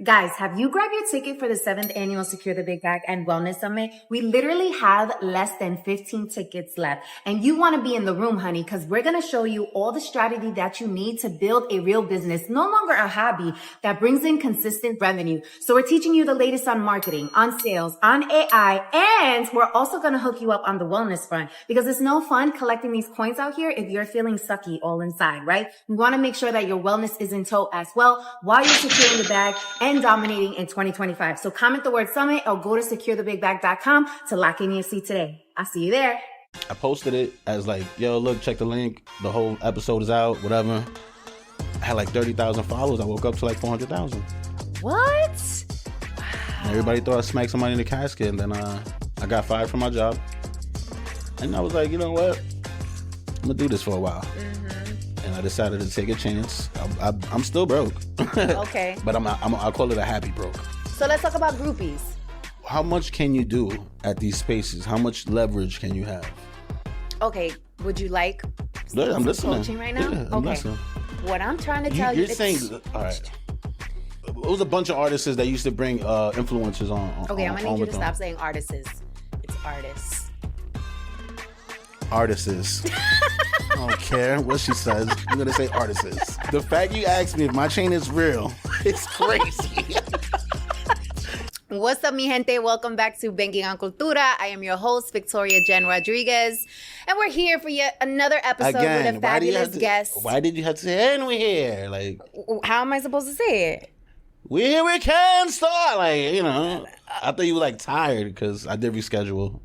Guys, have you grabbed your ticket for the 7th annual Secure the Big Bag and Wellness Summit? We literally have less than 15 tickets left. And you want to be in the room, honey, because we're going to show you all the strategy that you need to build a real business, no longer a hobby, that brings in consistent revenue. So we're teaching you the latest on marketing, on sales, on AI, and we're also going to hook you up on the wellness front because it's no fun collecting these coins out here if you're feeling sucky all inside, right? We want to make sure that your wellness is in tow as well while you're securing the bag and dominating in 2025. So comment the word summit or go to securethebigbag.com to lock in your seat today. I'll see you there. I posted it as like, yo, look, check the link. The whole episode is out, whatever. I had like 30,000 followers. I woke up to like 400,000. What? Wow. Everybody thought I smacked somebody in the casket, and then I got fired from my job. And I was like, you know what? I'm gonna do this for a while. And I decided to take a chance. I'm still broke. Okay. But I call it a happy broke. So let's talk about groupies. How much can you do at these spaces? How much leverage can you have? Okay. Would you like I'm listening. coaching right now? Yeah, I'm listening. What I'm trying to tell you You're saying, all right. It was a bunch of artists that used to bring influencers on. Okay, I'm going to need you to them. stop saying artists. It's artists. Artists. I don't care what she says. I'm going to say artists. The fact you asked me if my chain is real, it's crazy. What's up, mi gente? Welcome back to Banking on Cultura. I am your host, Victoria Jenn Rodriguez. And we're here for yet another episode with a fabulous guest. Why did you have to say, and we're here? Like, how am I supposed to say it? We're here with Ken Starrz. Like, you know, I thought you were like tired because I did reschedule.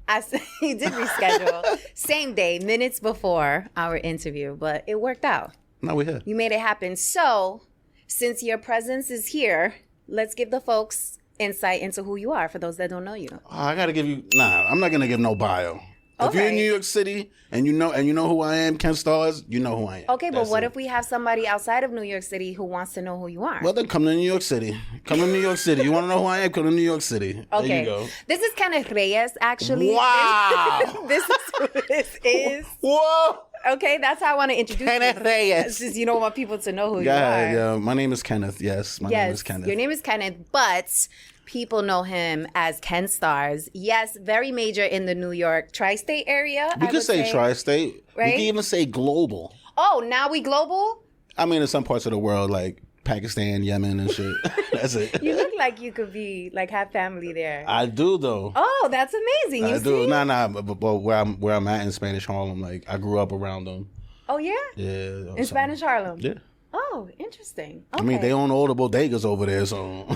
You did reschedule. Same day, minutes before our interview, but it worked out. No, we're here. You made it happen. So, since your presence is here, let's give the folks insight into who you are for those that don't know you. I gotta give you. I'm not gonna give no bio. If you're in New York City and you know who I am, Ken Starrz, you know who I am. Okay, but what if we have somebody outside of New York City who wants to know who you are? Well, then come to New York City. Come to New York City. You want to know who I am? Come to New York City. Okay. There you go. This is Kenneth Reyes, actually. Wow. This is who this is. Whoa. Okay, that's how I want to introduce Kenneth you. Reyes. It's just, you don't want people to know who you are. Yeah, my name is Kenneth. Yes, my name is Kenneth. Your name is Kenneth, but people know him as Ken Starrz. Yes, very major in the New York tri-state area. We could say tri-state. Right? We can even say global. Oh, now we global? I mean, in some parts of the world, like Pakistan, Yemen, and shit. That's it. You look like you could be, like, have family there. I do, though. Oh, that's amazing. You I do. see? Nah, but where I'm at in Spanish Harlem, like, I grew up around them. Oh, yeah? Yeah. In Spanish Harlem? Yeah. Oh, interesting. Okay. I mean, they own all the bodegas over there, so.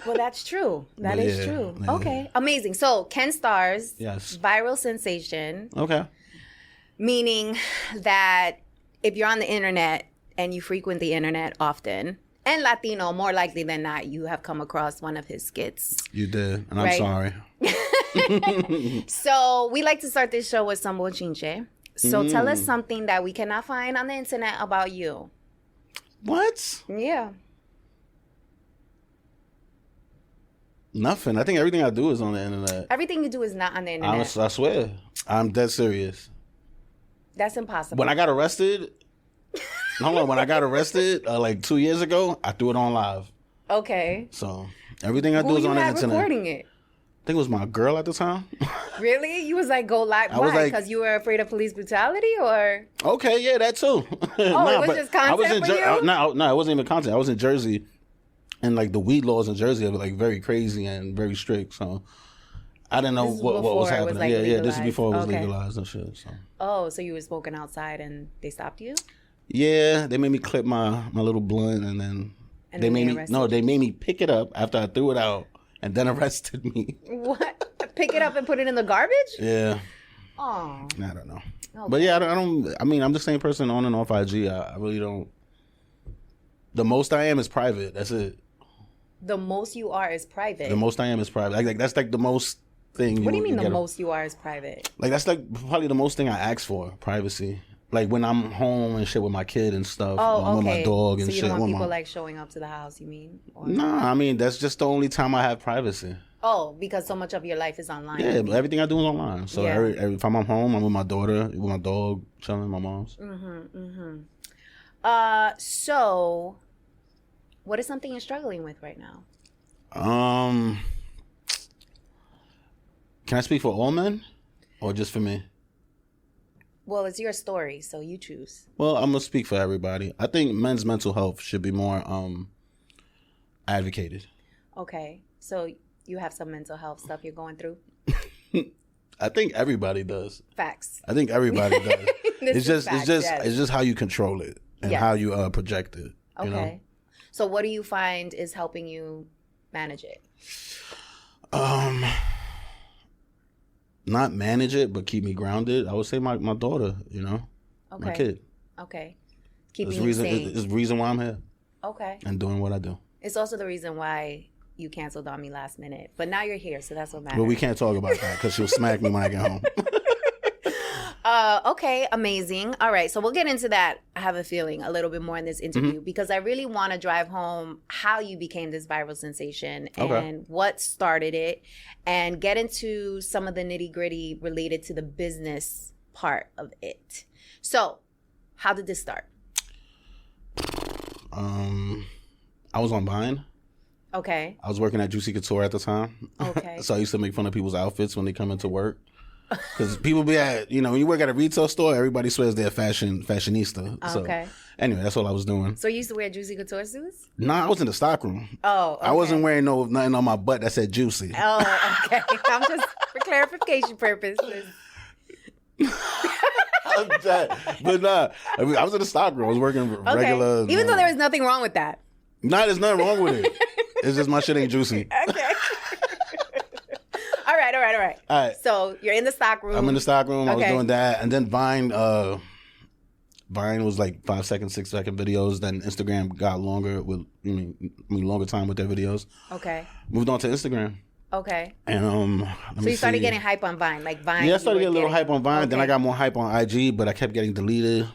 Well, that's true. That is true. Yeah. Okay. Amazing. So, Ken Starrz, Yes. viral sensation, Okay. meaning that if you're on the internet and you frequent the internet often, and Latino, more likely than not, you have come across one of his skits. You did, and I'm Right. sorry. So, we like to start this show with some bochinche. So, tell us something that we cannot find on the internet about you. What? Yeah. Nothing. I think everything I do is on the internet. Everything you do is not on the internet. I swear. I'm dead serious. That's impossible. When I got arrested, when I got arrested like 2 years ago, I threw it on live. Okay. So everything I do Who is you on the had internet. recording it? I think it was my girl at the time. Really? You was like, go live? I was Why? like- Because you were afraid of police brutality, or? Okay, yeah, that too. Oh, it was just content for you? No, it wasn't even content. I was in Jersey, and like the weed laws in Jersey are like very crazy and very strict. So I didn't know This is what was before it happening. was, like, This is legalized. before it was Okay. legalized and shit. So Oh, so you were smoking outside and they stopped you? yeah, they made me clip my little blunt, and then And they then made me arrested they made me pick it up after I threw it out, and then arrested me. What? Pick it up and put it in the garbage? Yeah. Oh. I don't know. Okay. But yeah, I mean, I'm the same person on and off IG. I really don't. The most I am is private. That's it. The most you are is private. The most I am is private. Like that's like the most thing. What do you mean get the most you are is private? Like that's like probably the most thing I ask for, privacy. Like when I'm home and shit with my kid and stuff. Oh, or with okay. my dog and so you shit. don't want with people my... like showing up to the house, you mean? Or... Nah, I mean that's just the only time I have privacy. Oh, because so much of your life is online. Yeah, but everything I do is online. So Yeah. every time I'm home, I'm with my daughter, with my dog, chilling, my mom's. So what is something you're struggling with right now? Can I speak for all men or just for me? Well, it's your story, so you choose. Well, I'm gonna speak for everybody. I think men's mental health should be more advocated. Okay, so you have some mental health stuff you're going through? I think everybody does. Facts. I think everybody does. It's yes. just how you control it and Yes. how you project it. Okay. You know? So what do you find is helping you manage it? Not manage it, but keep me grounded. I would say my daughter, Okay. my kid. Okay. Keeping It's you reason. sane. It's the reason why I'm here Okay. and doing what I do. It's also the reason why you canceled on me last minute. But now you're here, so that's what matters. But we can't talk about that because she'll smack me when I get home. Okay, amazing. All right, so we'll get into that, I have a feeling, a little bit more in this interview because I really want to drive home how you became this viral sensation and what started it and get into some of the nitty-gritty related to the business part of it. So, how did this start? I was on Vine. Okay. I was working at Juicy Couture at the time. Okay. So I used to make fun of people's outfits when they come into work. Because people be at, when you work at a retail store, everybody swears they're fashionista. Okay. So anyway, that's all I was doing. So you used to wear Juicy Couture suits? Nah, I was in the stockroom. Oh, okay. I wasn't wearing nothing on my butt that said Juicy. Oh, okay. I'm just, for clarification purposes. But nah, I was in the stockroom. I was working regular. Even though there was nothing wrong with that. Nah, there's nothing wrong with it. It's just my shit ain't juicy. Okay. All right. All right. So you're in the stock room. I'm in the stock room. I was Okay. doing that. And then Vine was like 5 second, 6 second videos. Then Instagram got longer longer time with their videos. Okay. Moved on to Instagram. Okay. And So you started getting hype on Vine, like Vine. Yeah, I started getting a little hype on Vine. Then Okay. I got more hype on IG, but I kept getting deleted.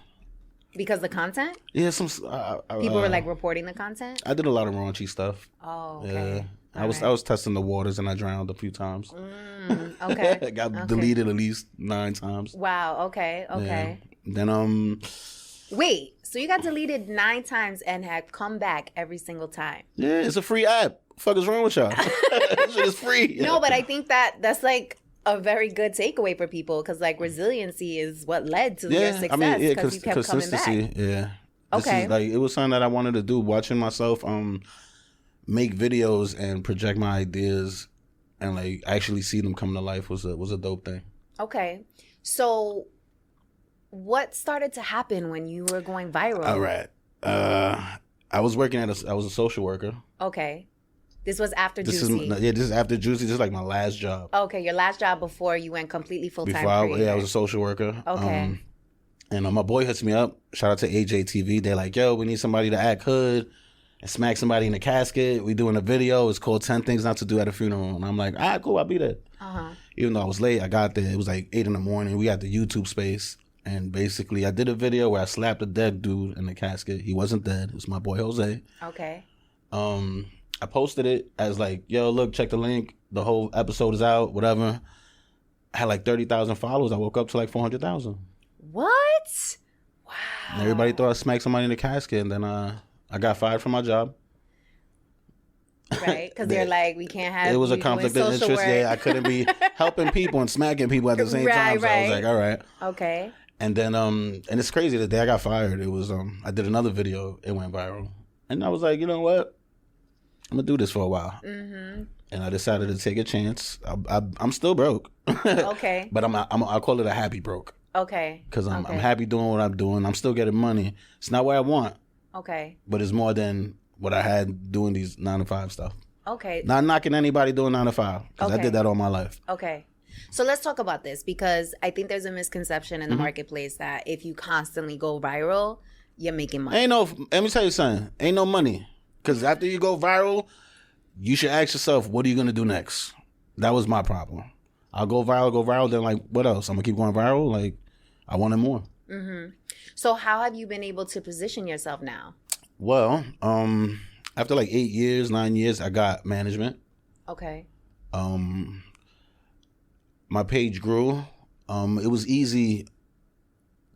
Because the content? Yeah, People were like reporting the content? I did a lot of raunchy stuff. Oh, Yeah. okay. I was testing the waters and I drowned a few times. Okay. I got deleted at least 9 times. Wow. Okay. Yeah. Then Wait. So you got deleted 9 times and had come back every single time? yeah, it's a free app. Fuck is wrong with y'all? This shit is free. No, but I think that's like a very good takeaway for people because like resiliency is what led to your success because you kept coming back. Yeah. Okay. This is it was something that I wanted to do. Watching myself make videos and project my ideas and like actually see them come to life was a dope thing. Okay. So what started to happen when you were going viral? All right. I was working I was a social worker. Okay. This was after This Juicy. this is after Juicy. This is like my last job. Okay, your last job before you went completely full-time I was a social worker. Okay. And my boy hits me up. Shout out to AJTV. They're like, yo, we need somebody to act hood and smack somebody in the casket. We doing a video. It's called 10 Things Not to Do at a Funeral. And I'm like, all right, cool, I'll be there. Uh-huh. Even though I was late, I got there. It was like 8 a.m. We had the YouTube space. And basically, I did a video where I slapped a dead dude in the casket. He wasn't dead. It was my boy, Jose. Okay. I posted it as like, yo, look, check the link. The whole episode is out, whatever. I had like 30,000 followers. I woke up to like 400,000. What? Wow. And everybody thought I smacked somebody in the casket. And then I got fired from my job. Right? Because they're like, we can't have It was a you conflict doing of social interest. work. Yeah, I couldn't be helping people and smacking people at the same time. So I was like, all right. Okay. And then, and it's crazy. The day I got fired, it was, I did another video. It went viral. And I was like, you know what? I'm going to do this for a while. Mm-hmm. And I decided to take a chance. I'm still broke. Okay. But I call it a happy broke. Okay. Because I'm happy doing what I'm doing. I'm still getting money. It's not what I want. Okay. But it's more than what I had doing these 9-to-5 stuff. Okay. Not knocking anybody doing 9-to-5. Because I Okay. did that all my life. Okay. So let's talk about this because I think there's a misconception in the marketplace that if you constantly go viral, you're making money. Let me tell you something. Ain't no money. Because after you go viral, you should ask yourself, what are you going to do next? That was my problem. I'll go viral, then like, what else? I'm going to keep going viral? Like, I wanted more. Mm-hmm. So how have you been able to position yourself now? Well, after like 9 years, I got management. Okay. My page grew. It was easy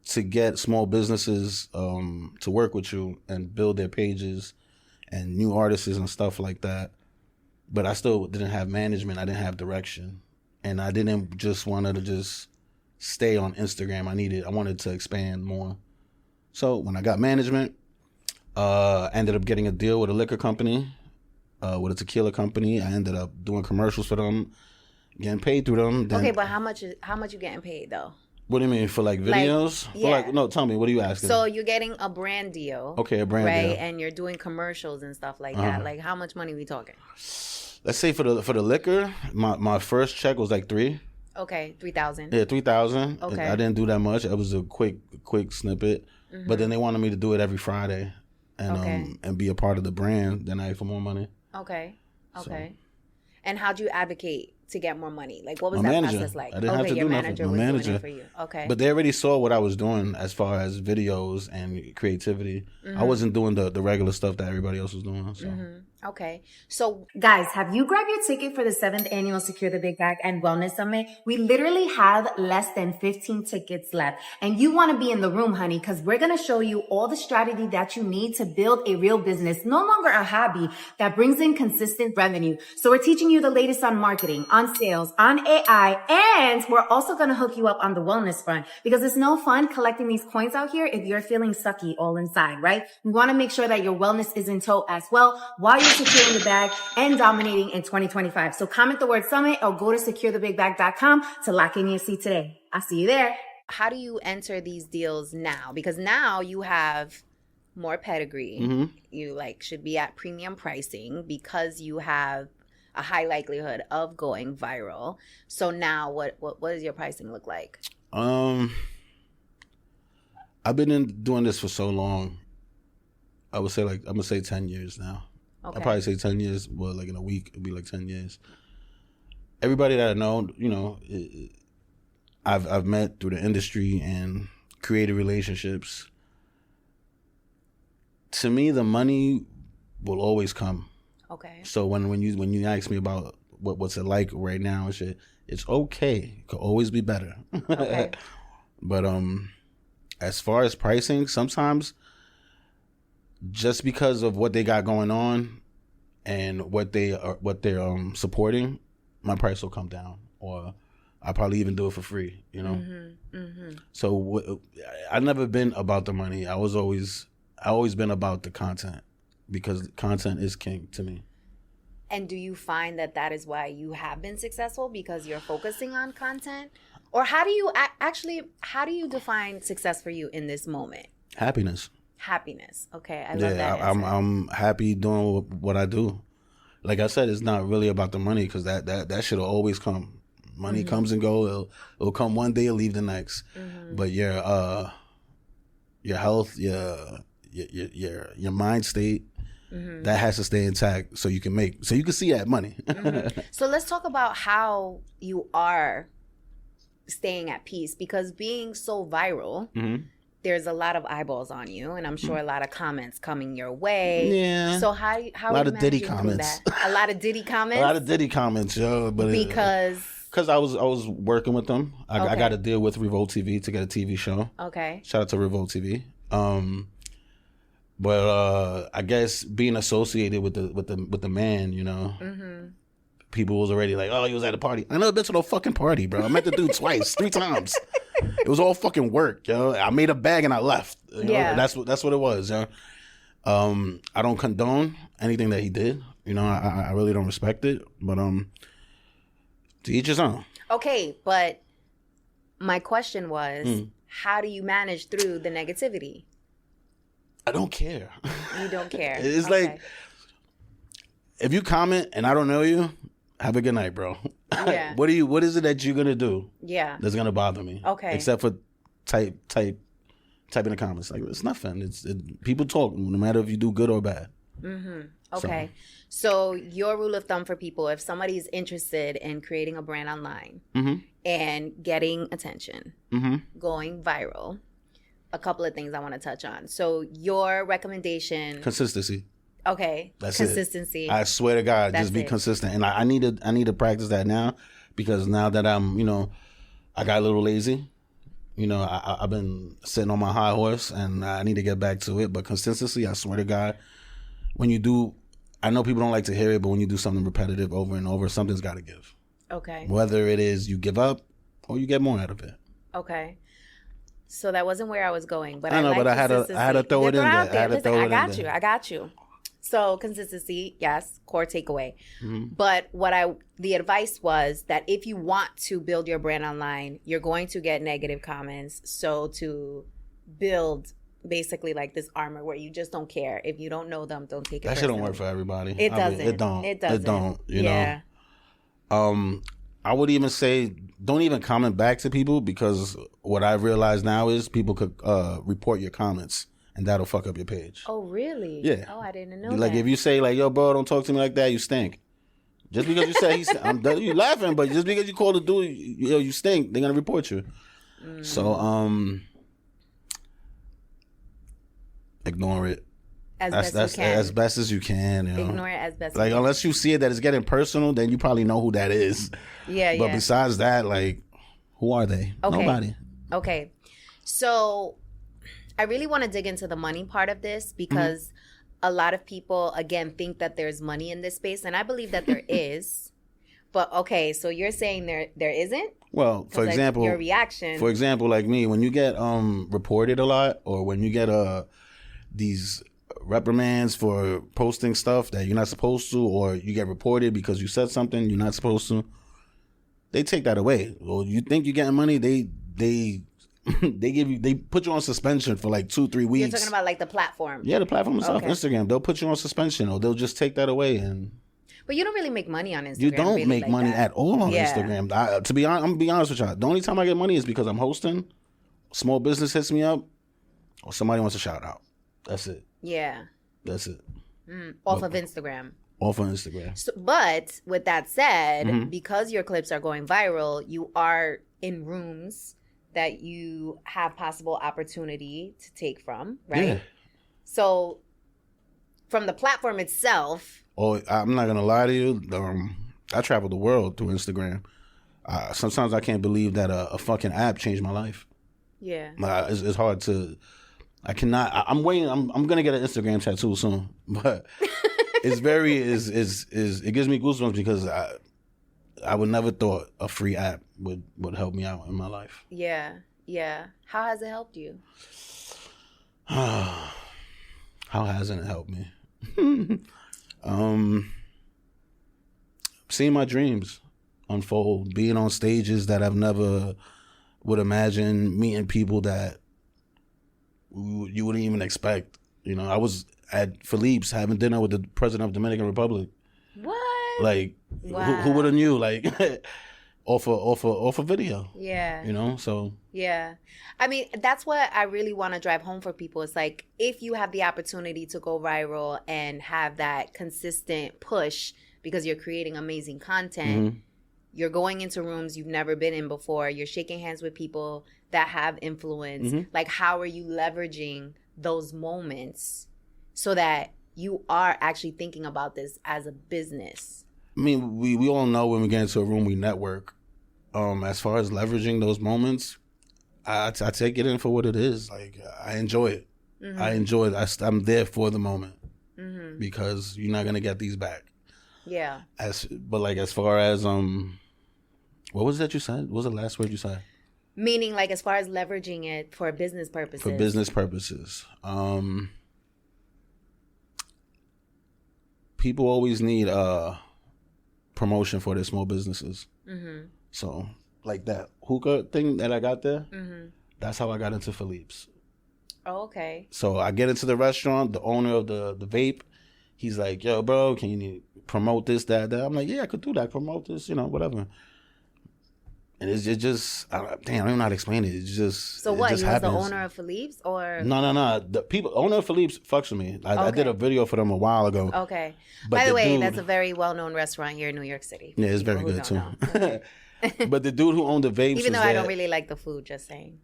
to get small businesses to work with you and build their pages and new artists and stuff like that but I still didn't have management. I didn't have direction, and I didn't just want to just stay on Instagram. I wanted to expand more. So when I got management, I ended up getting a deal with a liquor company, with a tequila company. I ended up doing commercials for them, getting paid through them. Then, okay, but how much you getting paid though? What do you mean, for like videos? Yeah. No, tell me, what are you asking? So you're getting a brand deal. Okay, a brand deal. Right, and you're doing commercials and stuff like that. Like, how much money we talking? Let's say for the liquor, my first check was like $3,000. Okay, 3,000. Yeah, 3,000. Okay. I didn't do that much. It was a quick snippet. But then they wanted me to do it every Friday and be a part of the brand. Then I asked for more money. Okay. So. And how'd you advocate to get more money? Like, what was My that manager. process like? I didn't have to your do manager nothing. was My doing manager. it for you. Okay. But they already saw what I was doing as far as videos and creativity. I wasn't doing the regular stuff that everybody else was doing. So. Okay. So, guys, have you grabbed your ticket for the 7th annual Secure the Big Bag and Wellness Summit? We literally have less than 15 tickets left. And you want to be in the room, honey, because we're going to show you all the strategy that you need to build a real business, no longer a hobby, that brings in consistent revenue. So we're teaching you the latest on marketing, on sales, on AI, and we're also going to hook you up on the wellness front, because it's no fun collecting these coins out here if you're feeling sucky all inside, right? We want to make sure that your wellness is in tow as well while you're securing the bag and dominating in 2025. So comment the word summit or go to securethebigbag.com to lock in your seat today. I'll see you there. How do you enter these deals now? Because now you have more pedigree. You should be at premium pricing because you have a high likelihood of going viral. So now what does your pricing look like? I've been doing this for so long. I would say I'm gonna say 10 years now. Okay. I'd probably say 10 years. Well, in a week, it'd be 10 years. Everybody that I know, I've met through the industry and created relationships. To me, the money will always come. Okay. So when you ask me about what's it like right now and shit, it's okay. It could always be better. Okay. But as far as pricing, sometimes just because of what they got going on and what they're supporting, my price will come down, or I'll probably even do it for free. So I've never been about the money. I always been about the content, because content is king to me. And do you find that is why you have been successful, because you're focusing on content? Or how do you define success for you in this moment? Happiness. Okay, I love that. I'm happy doing what I do. Like I said, it's not really about the money, because that should always come. Money comes and go. It'll come one day, it'll leave the next. But your health, your mind state, that has to stay intact so you can see that money. So let's talk about how you are staying at peace, because being so viral, there's a lot of eyeballs on you, and I'm sure a lot of comments coming your way. Yeah. So how a lot of Diddy comments. A lot of Diddy comments. A lot of Diddy comments, yo. But because I was working with them, I got a deal with Revolt TV to get a TV show. Okay. Shout out to Revolt TV. But I guess being associated with the man, people was already like, oh, he was at a party. I never been to no fucking party, bro. I met the dude twice, 3 times. It was all fucking work, yo. I made a bag and I left. Yeah. That's what it was, yo. I don't condone anything that he did. I really don't respect it. But to each his own. Okay, but my question was, how do you manage through the negativity? I don't care. You don't care. It's like, if you comment and I don't know you, have a good night, bro. Yeah. What is it that you're gonna do? Yeah. That's gonna bother me. Okay. Except for type in the comments. Like, it's nothing. People talk, no matter if you do good or bad. Okay. So your rule of thumb for people, if somebody's interested in creating a brand online and getting attention, going viral, a couple of things I want to touch on. So your recommendation... Consistency. Okay. That's Consistency. I swear to God, That's just be consistent. And I need to practice that now, because now that I'm, I got a little lazy. I've been sitting on my high horse, and I need to get back to it. But consistency, I swear to God, when you do I know people don't like to hear it, but when you do something repetitive over and over, something's got to give. Okay. Whether it is you give up or you get more out of it. Okay. So that wasn't where I was going, but I know, but I had to throw it in there. I had to throw it in there. I got you. So consistency, yes, core takeaway. But the advice was that if you want to build your brand online, you're going to get negative comments. So to build basically like this armor where you just don't care. If you don't know them, don't take it. That shit don't work for everybody. It doesn't. It don't. It doesn't. It don't. You know. I would even say don't even comment back to people, because what I realize now is people could report your comments and that'll fuck up your page. Oh really? Yeah. Oh, I didn't know. Like that. if you say like, yo, bro, don't talk to me like that, you stink. Just because you say you laughing, but just because you call the dude, you stink, they're gonna report you. So ignore it. As best as you can. You know? Ignore it as best. Like unless you see it that it's getting personal, then you probably know who that is. Yeah. But besides that, like, who are they? Okay. Nobody. Okay. So I really want to dig into the money part of this, because a lot of people, again, think that there's money in this space, and I believe that there is. But okay, so you're saying there isn't? Well, for example, your reaction. For example, like me, when you get reported a lot, or when you get these reprimands for posting stuff that you're not supposed to, or you get reported because you said something you're not supposed to, they take that away. Well, you think you're getting money, they they put you on suspension for like 2-3 weeks. You're talking about like the platform. Yeah, the platform itself, Okay. Instagram. They'll put you on suspension, or they'll just take that away. And But you don't really make money on Instagram. you don't really make like money that. at all on Yeah. Instagram. To be honest, I'm gonna be honest with y'all. The only time I get money is because I'm hosting, small business hits me up, or somebody wants a shout out. That's it. Yeah. That's it. Off of Instagram. Off on Instagram. So, but with that said, Mm-hmm. because your clips are going viral, you are in rooms that you have possible opportunity to take from, right? Yeah. So from the platform itself. Oh, I'm not gonna lie to you. I travel the world through Instagram. Sometimes I can't believe that a fucking app changed my life. Yeah. It's hard to. I cannot. I'm waiting. I'm gonna get an Instagram tattoo soon, but it's very it gives me goosebumps, because I would never thought a free app would help me out in my life. Yeah. Yeah. How has it helped you? How hasn't it helped me? Seeing my dreams unfold, being on stages that I've never would imagine, meeting people that you wouldn't even expect. You know, I was at Philippe's having dinner with the president of the Dominican Republic. What? Like, Wow. who would have knew? Like, off a video. Yeah. You know, so. Yeah. I mean, that's what I really want to drive home for people. It's like, if you have the opportunity to go viral and have that consistent push because you're creating amazing content, you're going into rooms you've never been in before, you're shaking hands with people that have influence. Like, how are you leveraging those moments so that you are actually thinking about this as a business? I mean, we all know when we get into a room, we network. As far as leveraging those moments, I take it in for what it is. Like, I enjoy it. I enjoy it. I'm there for the moment, because you're not gonna get these back. Yeah. But as far as what was that you said? What was the last word you said? Meaning, like, as far as leveraging it for business purposes. For business purposes, people always need promotion for their small businesses. So, like that hookah thing that I got there, that's how I got into Philippe's. Oh, okay. So I get into the restaurant, the owner of the vape, he's like, yo, bro, can you promote this, that? I'm like, yeah, I could do that, promote this, whatever. And it's just, damn, I don't even know how to explain it. It's just, So what, just he was happens. the owner of Philippe's, or? No. The owner of Philippe's fucks with me. I did a video for them a while ago. Okay. But By the way, dude- that's a very well-known restaurant here in New York City. Yeah, it's very People who good too. don't know. But the dude who owned the vapes, Even though was I there. don't really like the food, just saying.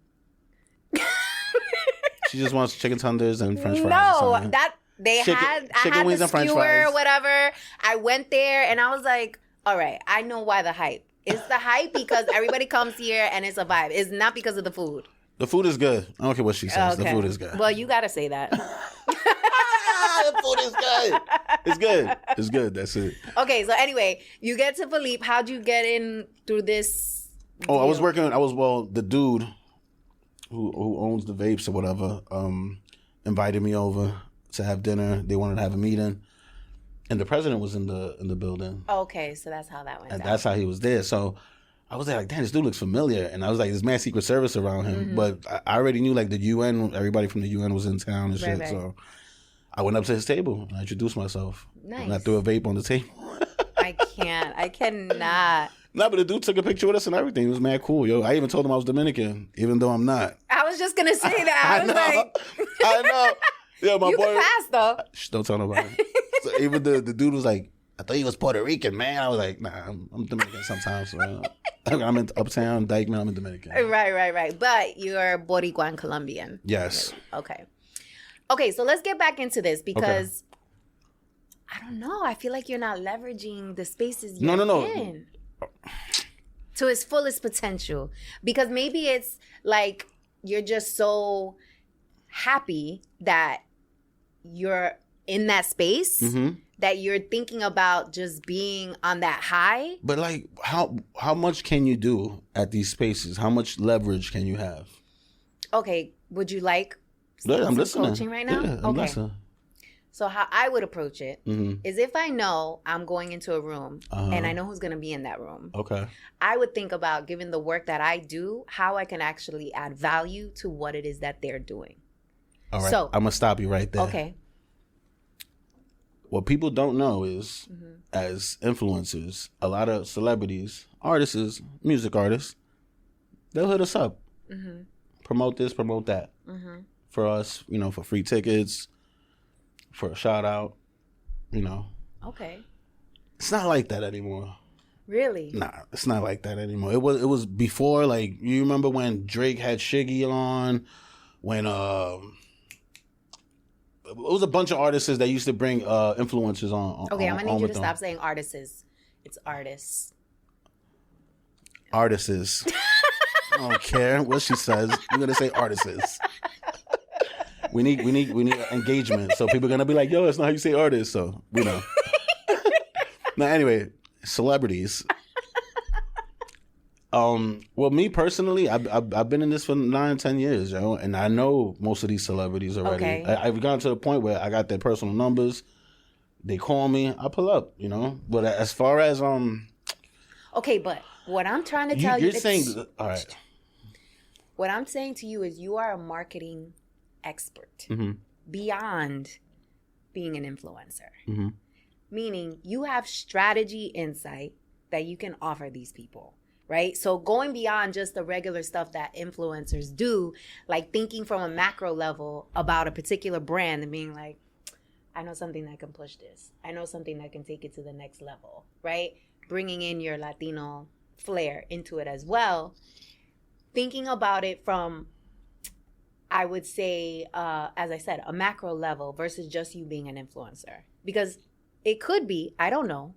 She just wants chicken tenders and French fries. or No, something. that they Chicken- had. I chicken had wings the and French skewer, fries. whatever. I went there and I was like, all right, I know why the hype. It's the hype because everybody comes here and it's a vibe. It's not because of the food. The food is good. I don't care what she says. Okay. The food is good. Well, you gotta say that. The food is good. It's good. It's good. That's it. Okay, so anyway, you get to Philippe. How'd you get in through this deal? I was working. The dude who owns the vapes or whatever invited me over to have dinner. They wanted to have a meeting, and the president was in the building. Okay, so that's how that went And down. that's how he was there. So I was there like, damn, this dude looks familiar. And I was like, there's mad Secret Service around him. Mm-hmm. But I already knew like the UN, everybody from the UN was in town and shit. Right. So I went up to his table and I introduced myself. Nice. And I threw a vape on the table. I can't. I cannot. Nah, but the dude took a picture with us and everything. It was mad cool, yo. I even told him I was Dominican, even though I'm not. I was just gonna say that. I was like, I know. Yeah, my you boy. can pass though. Shh, don't tell nobody. So even the dude was like, I thought he was Puerto Rican, man. I was like, nah, I'm Dominican sometimes. So, I'm in Uptown, Dykeman, I'm in Dominican. Right. But you're Boricuan Colombian. Yes. Okay, so let's get back into this because I don't know. I feel like you're not leveraging the spaces you're in to its fullest potential. Because maybe it's like you're just so happy that you're in that space that you're thinking about just being on that high. But like, how much can you do at these spaces? How much leverage can you have? Okay, would you like I'm some listening. coaching right now? Yeah, I'm listening. So how I would approach it is if I know I'm going into a room and I know who's going to be in that room. Okay. I would think about, given the work that I do, how I can actually add value to what it is that they're doing. All right. So, I'm going to stop you right there. Okay. What people don't know is, as influencers, a lot of celebrities, artists, music artists, they'll hit us up. Promote this, promote that. For us, for free tickets, for a shout out, Okay. It's not like that anymore. Really? Nah, it's not like that anymore. It was before, like, you remember when Drake had Shiggy on, when it was a bunch of artists that used to bring influencers on. Okay, I'm gonna need you to them. stop saying artists. It's artists. Artists. I don't care what she says. You're gonna say artists. We need engagement. So people are gonna be like, yo, that's not how you say artists. So we know. Now, anyway, celebrities. Well, me personally, I've been in this for 9-10 years, and I know most of these celebrities already. Okay. I've gotten to the point where I got their personal numbers. They call me, I pull up, But as far as Okay, but what I'm trying to tell you're saying, all right. What I'm saying to you is you are a marketing expert beyond being an influencer. Meaning you have strategy insight that you can offer these people, right? So going beyond just the regular stuff that influencers do, like thinking from a macro level about a particular brand and being like, I know something that can push this. I know something that can take it to the next level, right? Bringing in your Latino flair into it as well. Thinking about it from, I would say, as I said, a macro level versus just you being an influencer. Because it could be, I don't know,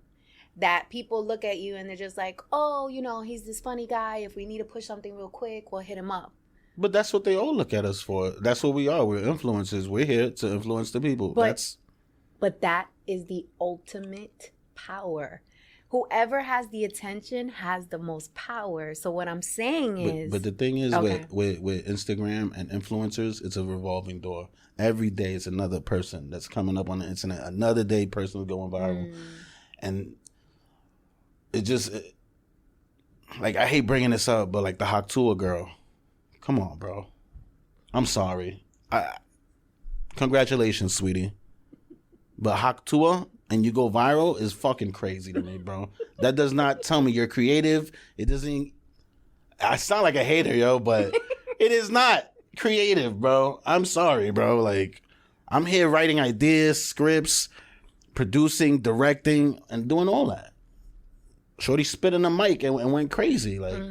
that people look at you and they're just like, oh, he's this funny guy. If we need to push something real quick, we'll hit him up. But that's what they all look at us for. That's what we are. We're influencers. We're here to influence the people. But that is the ultimate power. Whoever has the attention has the most power. So what I'm saying is... But the thing is, with Instagram and influencers, it's a revolving door. Every day it's another person that's coming up on the internet. Another day person is going viral. And it just... like, I hate bringing this up, but like the Cultura girl. Come on, bro. I'm sorry. Congratulations, sweetie. But Cultura... and you go viral is fucking crazy to me, bro. That does not tell me you're creative. It doesn't... I sound like a hater, yo, but it is not creative, bro. I'm sorry, bro. Like, I'm here writing ideas, scripts, producing, directing, and doing all that. Shorty spit in the mic and went crazy. Like,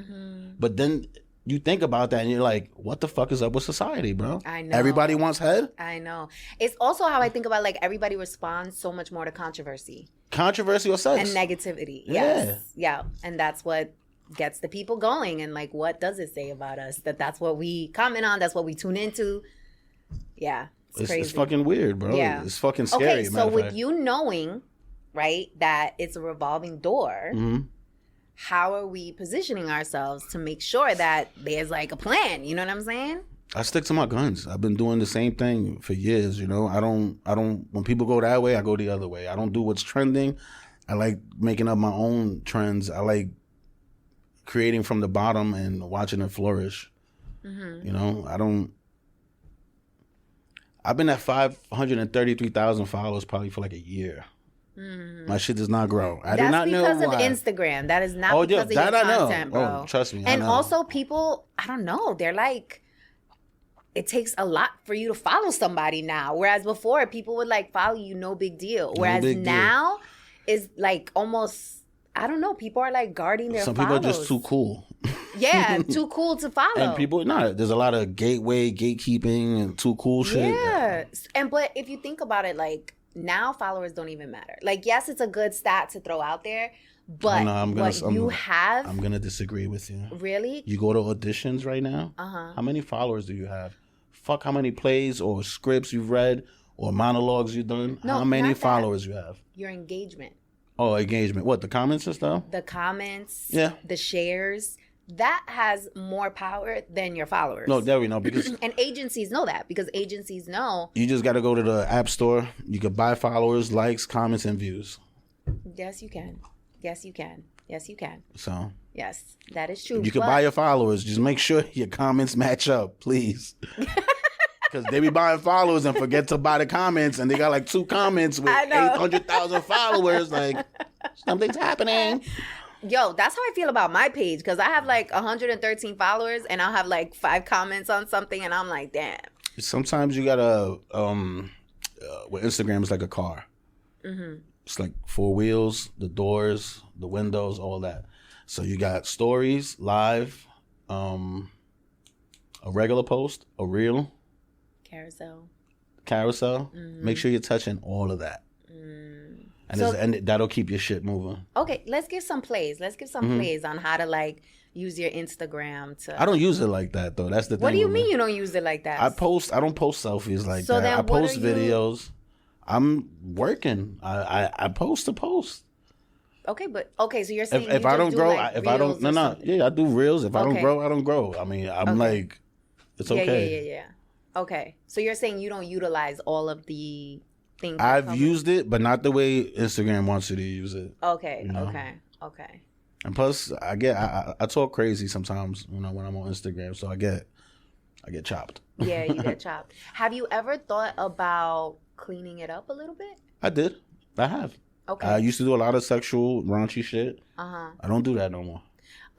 but then you think about that and you're like, what the fuck is up with society, bro? I know. Everybody wants head? I know. It's also how I think about, like, everybody responds so much more to controversy. Controversy or sex. And negativity. Yes. Yeah. And that's what gets the people going. And like, what does it say about us? That's what we comment on. That's what we tune into. Yeah, it's crazy. It's fucking weird, bro. Yeah. It's fucking scary. Okay, so with you knowing, right, that it's a revolving door, how are we positioning ourselves to make sure that there's like a plan? You know what I'm saying? I stick to my guns. I've been doing the same thing for years, you know. I don't when people go that way, I go the other way. I don't do what's trending. I like making up my own trends. I like creating from the bottom and watching it flourish. You know, I've been at 533,000 followers probably for like a year. My shit does not grow. I do not know why. That's because of Instagram. That is not because of your content, bro. Oh, trust me. And also people, I don't know, they're like, it takes a lot for you to follow somebody now. Whereas before, people would like follow you, no big deal. Whereas now, it's like almost, I don't know, people are like guarding their Some follows. people are just too cool. Yeah, too cool to follow. And people, there's a lot of gatekeeping and too cool shit. Yeah. But if you think about it, like now followers don't even matter. Like, yes, it's a good stat to throw out there. But I'm going to disagree with you. Really? You go to auditions right now? How many followers do you have? Fuck how many plays or scripts you've read or monologues you've done. No, how many followers you have? Your engagement. Oh, engagement. What, the comments and stuff? The comments. Yeah. The shares. That has more power than your followers. No, there we know. Because and agencies know that because agencies know. You just got to go to the app store. You can buy followers, likes, comments, and views. Yes, you can. Yes, you can. Yes, you can. So. Yes, that is true. You can buy your followers. Just make sure your comments match up, please. Because they be buying followers and forget to buy the comments, and they got like 2 comments with 800,000 followers. Like, something's happening. Yo, that's how I feel about my page because I have like 113 followers, and I'll have like 5 comments on something, and I'm like, damn. Sometimes you gotta, with Instagram, it's like a car. It's like 4 wheels, the doors, the windows, all that. So you got stories, live, a regular post, a reel. Carousel. Make sure you're touching all of that. And that'll keep your shit moving. Okay, let's give some plays. Let's give some plays on how to like use your Instagram to. I don't use it like that though. That's the thing. What do you mean you don't use it like that? I don't post selfies like that. I post videos. I'm working. I post to post. Okay, so you're saying if I don't grow, I do reels. If I don't grow, I don't grow. I mean, I'm like, it's okay. Yeah. Okay, so you're saying you don't utilize all of the things. I've used it, but not the way Instagram wants you to use it. Okay, you know? Okay. And plus, I talk crazy sometimes, you know, when I'm on Instagram, so I get chopped. Yeah, you get chopped. Have you ever thought about cleaning it up a little bit? I did. I have. Okay. I used to do a lot of sexual, raunchy shit. I don't do that no more.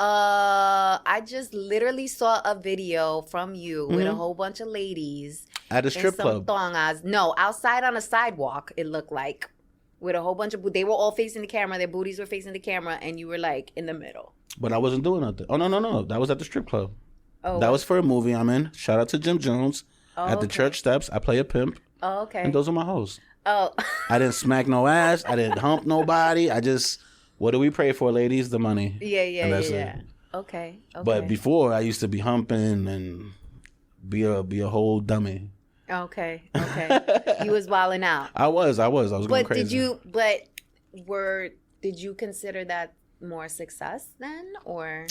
I just literally saw a video from you with a whole bunch of ladies at a strip club. No, outside on a sidewalk. It looked like with a whole bunch of. They were all facing the camera. Their booties were facing the camera, and you were like in the middle. But I wasn't doing nothing. Oh no! That was at the strip club. Oh, that was for a movie I'm in. Shout out to Jim Jones. At the church steps, I play a pimp. Oh, okay. And those are my hoes. Oh. I didn't smack no ass. I didn't hump nobody. I just, what do we pray for, ladies? The money. Yeah. It. Okay. But before, I used to be humping and be a whole dummy. Okay. You was wilding out. I was going crazy. Did you consider that more success then, or?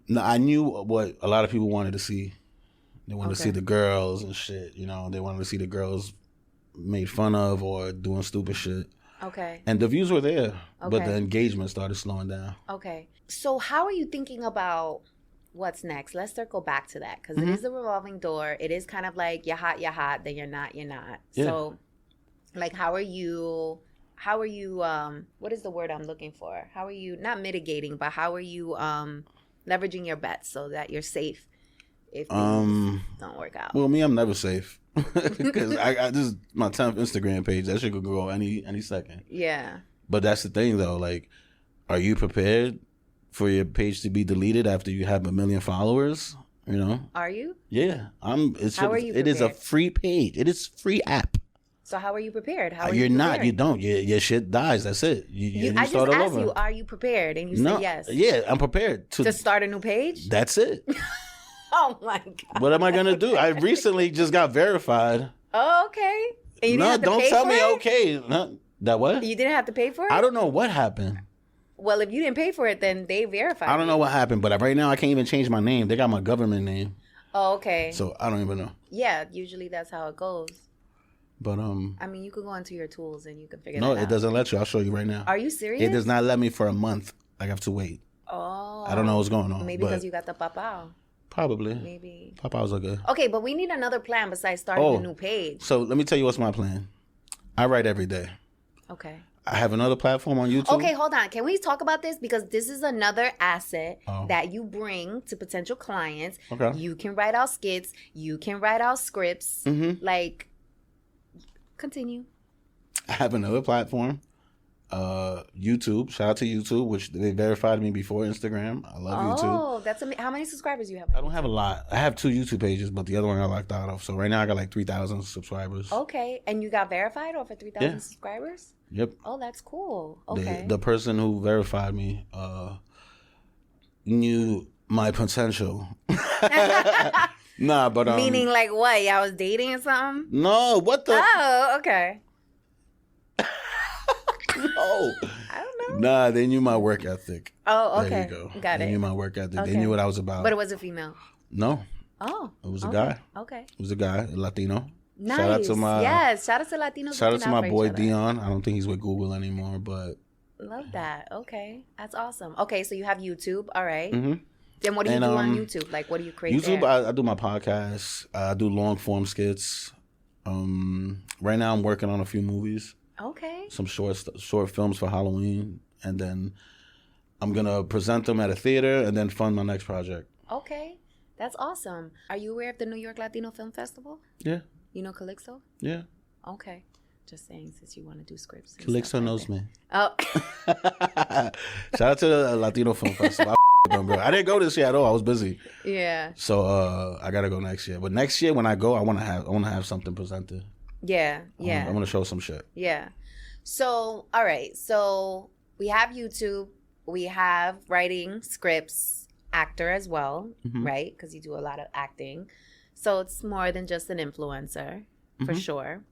No, I knew what a lot of people wanted to see. They wanted to see the girls and shit, you know. They wanted to see the girls made fun of or doing stupid shit. Okay. And the views were there, but the engagement started slowing down. Okay. So how are you thinking about what's next? Let's circle back to that because it is a revolving door. It is kind of like you're hot, then you're not. Yeah. So, like, how are you, what is the word I'm looking for? How are you, not mitigating, but how are you leveraging your bets so that you're safe if things don't work out? Well, I'm never safe because I this is my 10th Instagram page. That shit could go any second. Yeah. But that's the thing though. Like, are you prepared for your page to be deleted after you have 1 million followers? You know? Are you? Yeah. How are you prepared? It is a free page. It is free app. So how are you prepared? How are You're you not. prepared? You don't. Your shit dies. That's it. You I just start all asked over. you, are you prepared? And you No. said yes. Yeah, I'm prepared To start a new page? That's it. Oh my God. What am I gonna do? I recently just got verified. Oh, okay. And you didn't No, have to don't pay tell for me it? okay. No, that what? You didn't have to pay for it? I don't know what happened. Well, if you didn't pay for it, then they verified I don't know what happened, but right now I can't even change my name. They got my government name. Oh, okay. So I don't even know. Yeah, usually that's how it goes. But I mean, you could go into your tools and you can figure that out. no, it doesn't let you. I'll show you right now. Are you serious? It does not let me for a month. I have to wait. Oh. I don't know what's going on. Maybe because you got the papao. Probably. Maybe. Papa's are good. Okay, but we need another plan besides starting a new page. So let me tell you what's my plan. I write every day. Okay. I have another platform on YouTube. Okay, hold on. Can we talk about this? Because this is another asset that you bring to potential clients. Okay. You can write out skits. You can write out scripts. Mm-hmm. Like, continue. I have another platform. YouTube. Shout out to YouTube, which they verified me before Instagram. I love YouTube. Oh, that's how many subscribers you have? I don't have a lot. I have 2 YouTube pages, but the other one I locked out of. So right now I got like 3,000 subscribers. Okay, and you got verified over 3,000 subscribers? Yep. Oh, that's cool. Okay. The person who verified me knew my potential. Nah, but meaning like what? Y'all was dating or something? No, what the? Oh, okay. No. I don't know. Nah, they knew my work ethic. Oh, okay. There you go. Got it. They knew my work ethic. Okay. They knew what I was about. But it was a female. No. Oh. It was a guy. Okay. It was a guy, a Latino. Nice. Shout out to my shout out to Latinos. Shout out to my boy Dion. Dion. I don't think he's with Google anymore, but Love that. Okay, that's awesome. Okay, so you have YouTube. All right. mm-hmm. Then what do you do on YouTube? Like, what do you create? YouTube, there? I do my podcasts. I do long form skits. Right now, I'm working on a few movies. Okay. Some short films for Halloween, and then I'm gonna present them at a theater, and then fund my next project. Okay, that's awesome. Are you aware of the New York Latino Film Festival? Yeah. You know Calixto? Yeah. Okay. Just saying, since you want to do scripts. Calixto knows me. Oh. Shout out to the Latino Film Festival. Them, bro. I didn't go this year at all. I was busy. Yeah. So I gotta go next year. But next year when I go, I wanna have something presented. Yeah. Yeah. I wanna show some shit. Yeah. So all right. So we have YouTube. We have writing scripts, actor as well, right? Because you do a lot of acting. So it's more than just an influencer, for sure.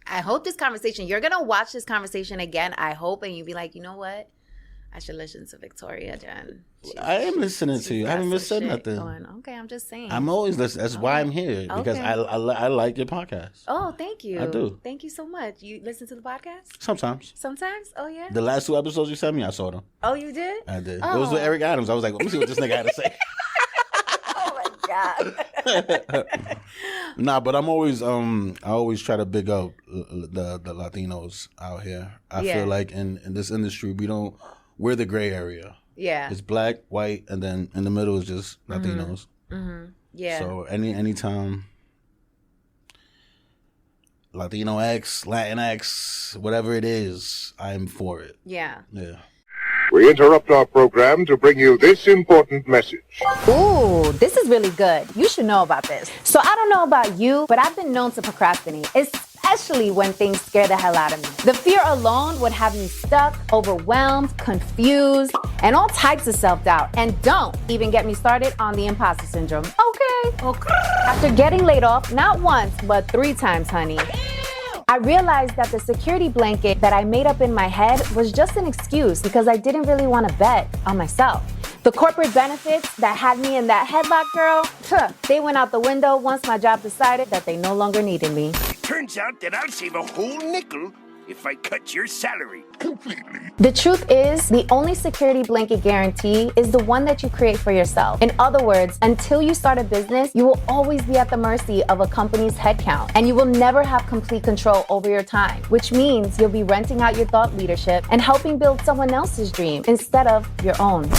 I hope this conversation, you're going to watch this conversation again, I hope, and you'll be like, you know what? I should listen to Victoria Jenn. I am listening to you. I haven't missed nothing. Okay, I'm just saying. I'm always listening. That's why I'm here, because I like your podcast. Oh, thank you. I do. Thank you so much. You listen to the podcast? Sometimes. Sometimes? Oh, yeah? The last 2 episodes you sent me, I saw them. Oh, you did? I did. Oh. It was with Eric Adams. I was like, let me see what this nigga had to say. Oh, my God. Nah, but I'm always I always try to big up the Latinos out here. I feel like in this industry we're the gray area. Yeah. It's black, white, and then in the middle is just Latinos. Yeah. So anytime Latino X, Latin X, whatever it is, I'm for it. Yeah. Yeah. We interrupt our program to bring you this important message. Ooh, this is really good. You should know about this. So I don't know about you, but I've been known to procrastinate, especially when things scare the hell out of me. The fear alone would have me stuck, overwhelmed, confused, and all types of self-doubt. And don't even get me started on the imposter syndrome. Okay. After getting laid off, not once, but 3 times, honey, I realized that the security blanket that I made up in my head was just an excuse because I didn't really want to bet on myself. The corporate benefits that had me in that headlock, girl, they went out the window once my job decided that they no longer needed me. Turns out that I'll save a whole nickel if I cut your salary completely. The truth is, the only security blanket guarantee is the one that you create for yourself. In other words, until you start a business, you will always be at the mercy of a company's headcount, and you will never have complete control over your time, which means you'll be renting out your thought leadership and helping build someone else's dream instead of your own.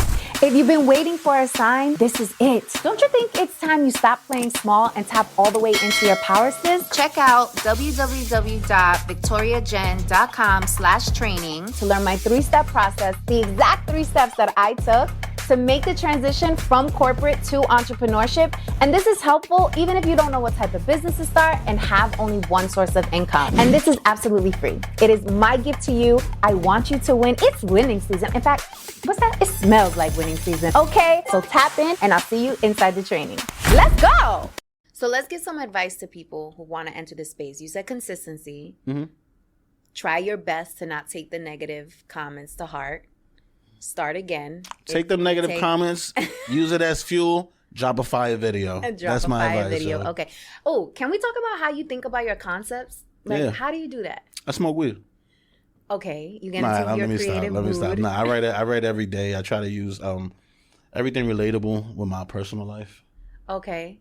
If you've been waiting for a sign, this is it. Don't you think it's time you stop playing small and tap all the way into your power, sis? Check out www.victoriajen.com/training to learn my 3-step process, the exact 3 steps that I took to make the transition from corporate to entrepreneurship. And this is helpful even if you don't know what type of business to start and have only one source of income. And this is absolutely free. It is my gift to you. I want you to win. It's winning season. In fact, what's that? It smells like winning season. Okay, so tap in and I'll see you inside the training. Let's go. So let's give some advice to people who want to enter this space. You said consistency. Mm-hmm. Try your best to not take the negative comments to heart. Start again. Take them negative comments, use it as fuel, drop a fire video. That's my advice. So. Okay. Oh, can we talk about how you think about your concepts? Like, how do you do that? I smoke weed. Okay, you get into your creative mood. Let me stop. Nah, I write every day. I try to use everything relatable with my personal life. Okay.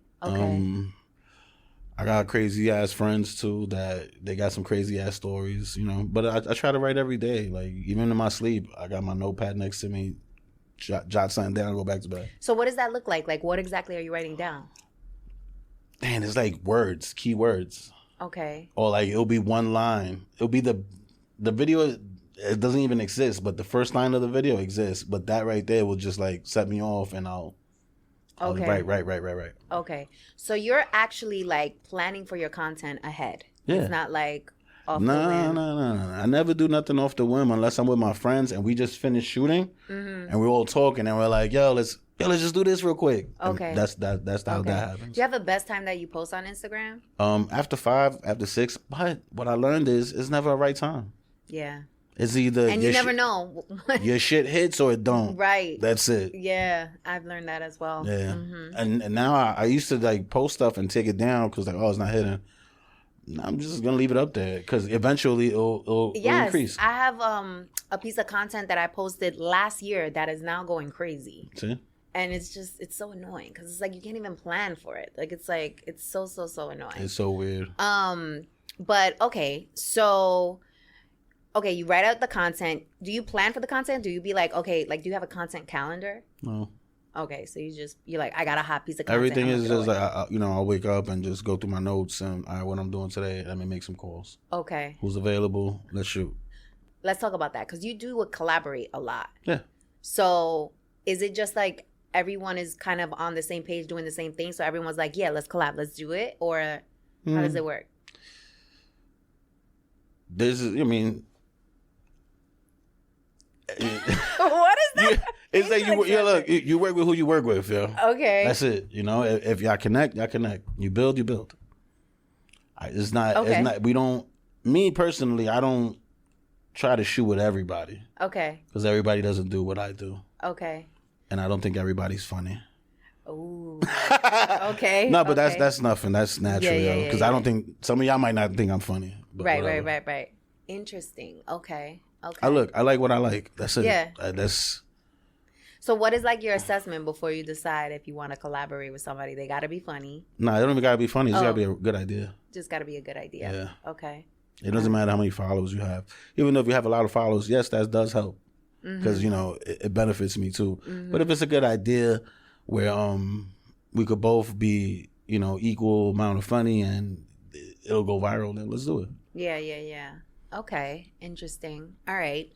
I got crazy ass friends too that they got some crazy ass stories, you know. But I try to write every day. Like even in my sleep, I got my notepad next to me, jot something down, and go back to bed. So what does that look like? Like what exactly are you writing down? Man, it's like words, key words. Okay. Or like it'll be one line. It'll be the video. It doesn't even exist, but the first line of the video exists. But that right there will just like set me off, and I'll right. Okay. So you're actually like planning for your content ahead. Yeah. It's not like off the whim. No. I never do nothing off the whim unless I'm with my friends and we just finished shooting and we're all talking and we're like, yo, let's just do this real quick. Okay. And that's how that happens. Do you have a best time that you post on Instagram? After 5, after 6. But what I learned is it's never a right time. Yeah. It's either and you never know your shit hits or it don't. Right. That's it. Yeah, I've learned that as well. Yeah, and now I used to like post stuff and take it down because like it's not hitting. I'm just gonna leave it up there because eventually it'll increase. I have a piece of content that I posted last year that is now going crazy. See. And it's so annoying because it's like you can't even plan for it. Like it's so annoying. It's so weird. But okay, so. Okay, you write out the content. Do you plan for the content? Do you be like, okay, like, do you have a content calendar? No. Okay, so you're like, I got a hot piece of content. Everything is just like, I'll wake up and just go through my notes and all right, what I'm doing today. Let me make some calls. Okay. Who's available? Let's shoot. Let's talk about that because you do collaborate a lot. Yeah. So is it just like everyone is kind of on the same page doing the same thing? So everyone's like, yeah, let's collab, let's do it? Or how does it work? What is that? It's like you work with who you work with, yo. Okay. That's it. You know, if y'all connect, y'all connect. You build, you build. It's not. We don't. Me personally, I don't try to shoot with everybody. Okay. Because everybody doesn't do what I do. Okay. And I don't think everybody's funny. Ooh. Okay. No, but that's nothing. That's natural, yo. Because I don't think some of y'all might not think I'm funny. But right. Interesting. Okay. I like what I like. That's it. Yeah. That's. So what is like your assessment before you decide if you want to collaborate with somebody? They got to be funny. No, they don't even got to be funny. It's got to be a good idea. Just got to be a good idea. Yeah. Okay. It doesn't matter how many followers you have. Even though if you have a lot of followers, yes, that does help. Because, it benefits me too. But if it's a good idea where we could both be, equal amount of funny and it'll go viral, then let's do it. Yeah. Okay. Interesting. All right.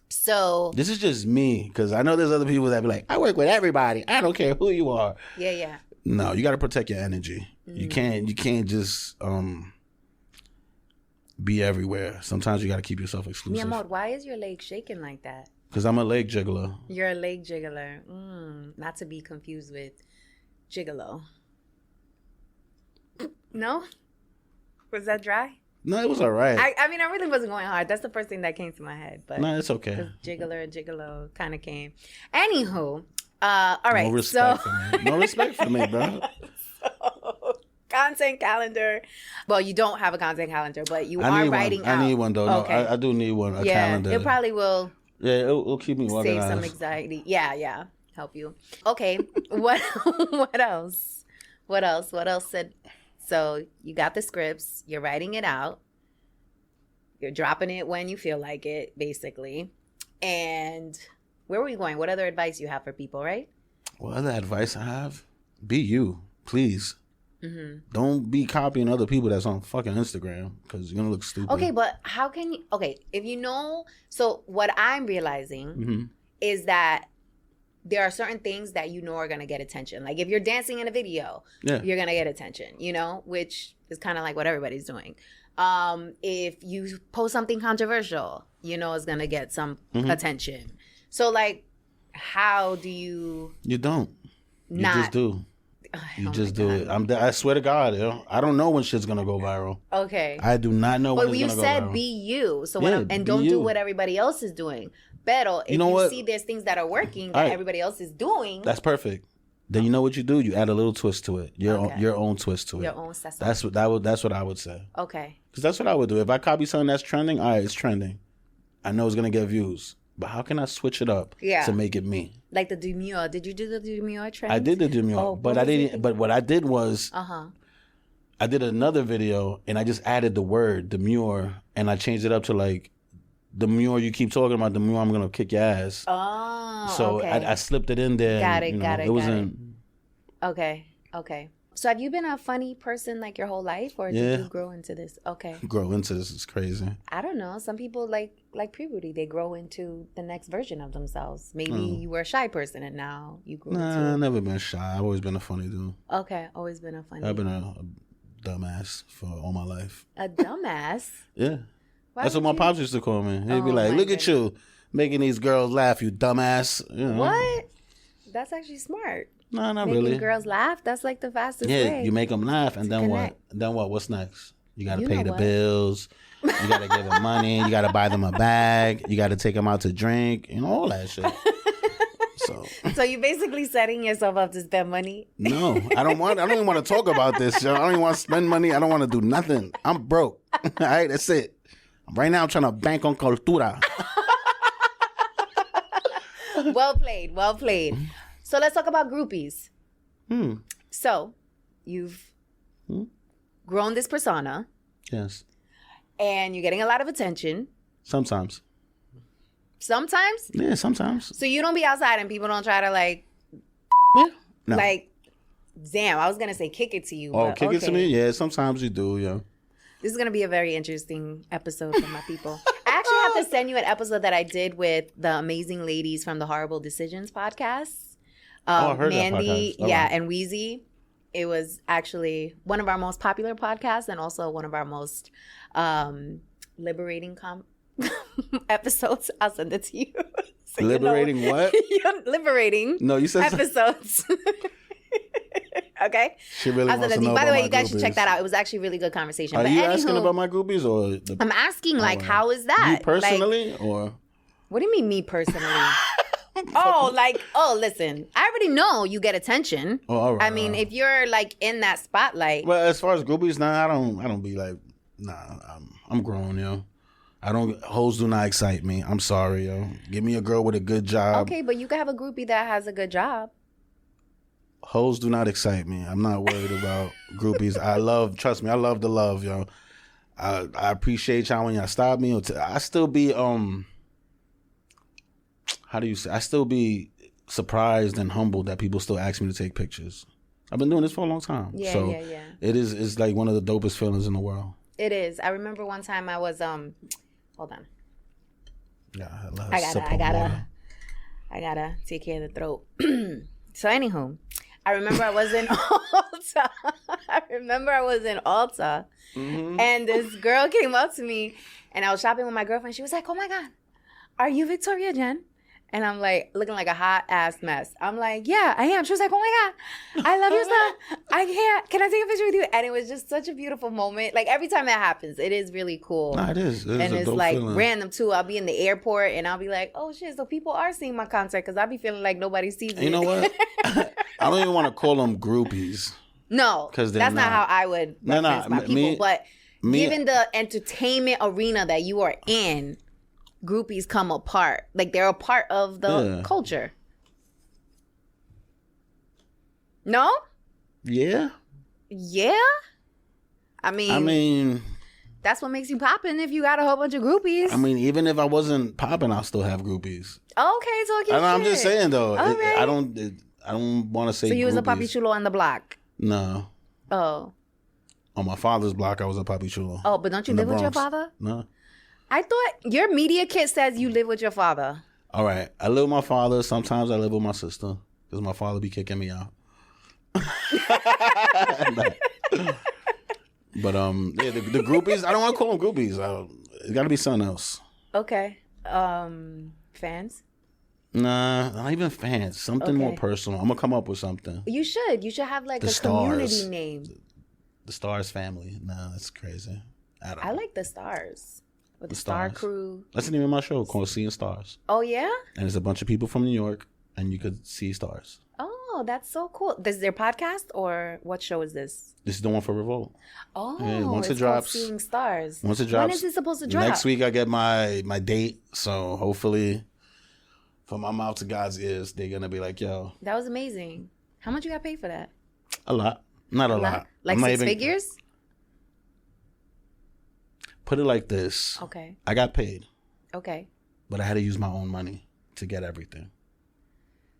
So this is just me because I know there's other people that be like, I work with everybody. I don't care who you are. Yeah. No, you got to protect your energy. You can't just be everywhere. Sometimes you got to keep yourself exclusive. Mi amor, why is your leg shaking like that? Because I'm a leg jiggler. You're a leg jiggler. Not to be confused with gigolo. No? Was that dry? No, it was all right. I mean, I really wasn't going hard. That's the first thing that came to my head. But no, it's okay. Jiggler, gigolo kind of came. Anywho, all right. No respect for me. No respect for me, bro. So, content calendar. Well, you don't have a content calendar, but you are writing out. I need one, though. Okay. No, I do need one, a calendar. It probably will. Yeah, it'll keep me organized. Save some anxiety. Yeah. Help you. Okay. What else? What else said? So you got the scripts, you're writing it out, you're dropping it when you feel like it, basically. And where were we going? What other advice you have for people, right? What other advice I have? Be you, please. Don't be copying other people that's on fucking Instagram because you're going to look stupid. Okay, but how can you... Okay, if you know... So what I'm realizing is that there are certain things that you know are going to get attention. Like if you're dancing in a video, you're going to get attention, you know, which is kind of like what everybody's doing. If you post something controversial, you know, it's going to get some attention. So like, how do you... You don't. You not... just do. You just do it. I swear to God, yo, I don't know when shit's going to go viral. Okay. I do not know when it's going to go viral. But you said be you. So and don't do what everybody else is doing. Pero if you see there's things that are working that everybody else is doing, that's perfect. Then you know what you do? You add a little twist to it. Your own twist to it. Your own sesame. That's what I would say. Okay. Because that's what I would do. If I copy something that's trending, all right, it's trending. I know it's gonna get views, but how can I switch it up to make it me? Like the demure. Did you do the demure trend? I did the demure, but I didn't. But what I did was, I did another video and I just added the word demure and I changed it up to like, the more you keep talking about, the more I'm gonna kick your ass. Oh, so okay. I slipped it in there. Got it. It wasn't. Okay. So have you been a funny person like your whole life, or did you grow into this? Okay. Grow into this is crazy. I don't know. Some people like puberty. They grow into the next version of themselves. Maybe you were a shy person and now you grew into. I've never been shy. I've always been a funny dude. Okay, always been a funny. I've been a dumbass for all my life. A dumbass? Yeah. That's what my pops used to call me. He'd be like, look at you making these girls laugh, you dumbass. You know? What? That's actually smart. No, not making really. Girls laugh, that's like the fastest way. Yeah, you make them laugh, and then connect. What? Then what? What's next? You got to pay the bills. You got to give them money. You got to buy them a bag. You got to take them out to drink. You know, all that shit. So you basically setting yourself up to spend money? No, I don't even want to talk about this. Yo. I don't even want to spend money. I don't want to do nothing. I'm broke. All right, that's it. Right now, I'm trying to bank on Cultura. Well played. So let's talk about groupies. So you've grown this persona. Yes. And you're getting a lot of attention. Sometimes? Yeah, sometimes. So you don't be outside and people don't try to like... Yeah. No. Like, damn, I was going to say kick it to you. Oh, kick it to me? Yeah, sometimes you do, yeah. This is going to be a very interesting episode for my people. I actually have to send you an episode that I did with the amazing ladies from the Horrible Decisions podcast. I heard Mandy, that podcast. And Wheezy. It was actually one of our most popular podcasts and also one of our most liberating episodes. I'll send it to you. So liberating what? Liberating. No, you said episodes. Okay. She really wants to know By the way, about you guys groupies. should check that out. It was actually a really good conversation. Are you asking about my groupies or? I'm asking how is that? You personally or? What do you mean me personally? Listen, I already know you get attention. Oh, all right. I mean, if you're like in that spotlight. Well, as far as groupies, I don't be like, I'm grown, yo. Hoes do not excite me. I'm sorry, yo. Give me a girl with a good job. Okay, but you can have a groupie that has a good job. Hoes do not excite me. I'm not worried about groupies. Trust me, I love the love, yo. I appreciate y'all when y'all stop me. I still be, how do you say? I still be surprised and humbled that people still ask me to take pictures. I've been doing this for a long time. Yeah. It's like one of the dopest feelings in the world. It is. I remember one time I was, hold on. Yeah, I gotta take care of the throat. So anywho, I remember I was in Ulta. And this girl came up to me and I was shopping with my girlfriend. She was like, oh my God, are you Victoria Jenn? And I'm like, looking like a hot ass mess. I'm like, yeah, I am. She was like, oh my God, I love your stuff. Can I take a picture with you? And it was just such a beautiful moment. Like every time that happens, it is really cool. It is. And it's like feeling. Random too. I'll be in the airport and I'll be like, oh shit, so people are seeing my content because I'll be feeling like nobody sees it. You know what? I don't even want to call them groupies. No, that's not how I would reference my people. But given the entertainment arena that you are in, groupies come apart. Like they're a part of the culture. No? Yeah. Yeah? I mean that's what makes you poppin' if you got a whole bunch of groupies. I mean, even if I wasn't popping, I'll still have groupies. Okay, so I'm just saying though. Right. I don't want to say. So you was groupies. a papi chulo on the block? No. Oh. On my father's block, I was a papi chulo. Oh, but don't you live with your father? No. I thought your media kit says you live with your father. All right. I live with my father. Sometimes I live with my sister because my father be kicking me out. But yeah, the groupies. I don't want to call them groupies. It's got to be something else. Okay. Fans? Nah, not even fans. Something more personal. I'm gonna come up with something. You should. You should have like The a Starrz. community name. The Starrz family. Nah, that's crazy. I like the Starrz. With the Star Starrz. Crew. That's the name of my show called Seeing Stars. Oh yeah? And it's a bunch of people from New York, and you could see stars. Oh, that's so cool. This is their podcast, or what show is this? This is the one for Revolt. Oh, Yeah, once it it's drops, called Seeing Stars. Once it drops, When is it supposed to drop? Next week I get my date, so hopefully, from my mouth to God's ears, they're gonna be like, "Yo, That was amazing. How much you got paid for that? a lot, not a lot, Like I'm not 6 even- figures? Put it like this: Okay. I got paid, Okay. but I had to use my own money to get everything.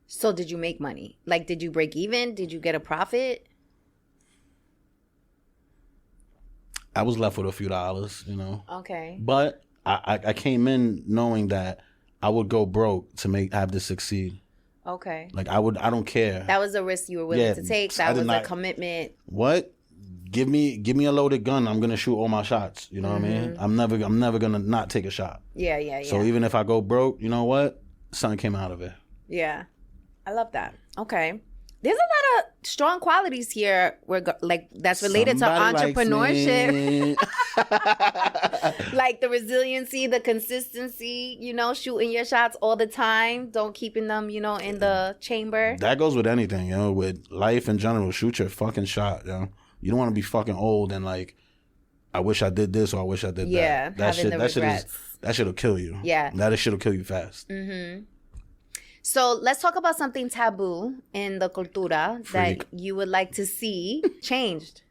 So did you make money? Like, did you break even? Did you get a profit? I was left with a few dollars, you know. Okay. But I came in knowing that I would go broke to have this succeed. Okay. Like I don't care. That was a risk you were willing Yeah, to take. I That did was not- a commitment. What? Give me a loaded gun. I'm gonna shoot all my shots. You know what I mean? I'm never gonna not take a shot. Yeah, yeah, yeah. So even if I go broke, you know what? Something came out of it. Yeah. I love that. Okay. There's a lot of strong qualities here that's related Somebody to likes entrepreneurship. me. Like the resiliency, the consistency, shooting your shots all the time, don't keeping them, in the chamber. That goes with anything, with life in general. Shoot your fucking shot, You don't want to be fucking old and like, I wish I did this or I wish I did Yeah, that. That having the regrets. That shit'll kill you. Yeah. That shit'll kill you fast. So let's talk about something taboo in the cultura Freak. that you would like to see changed.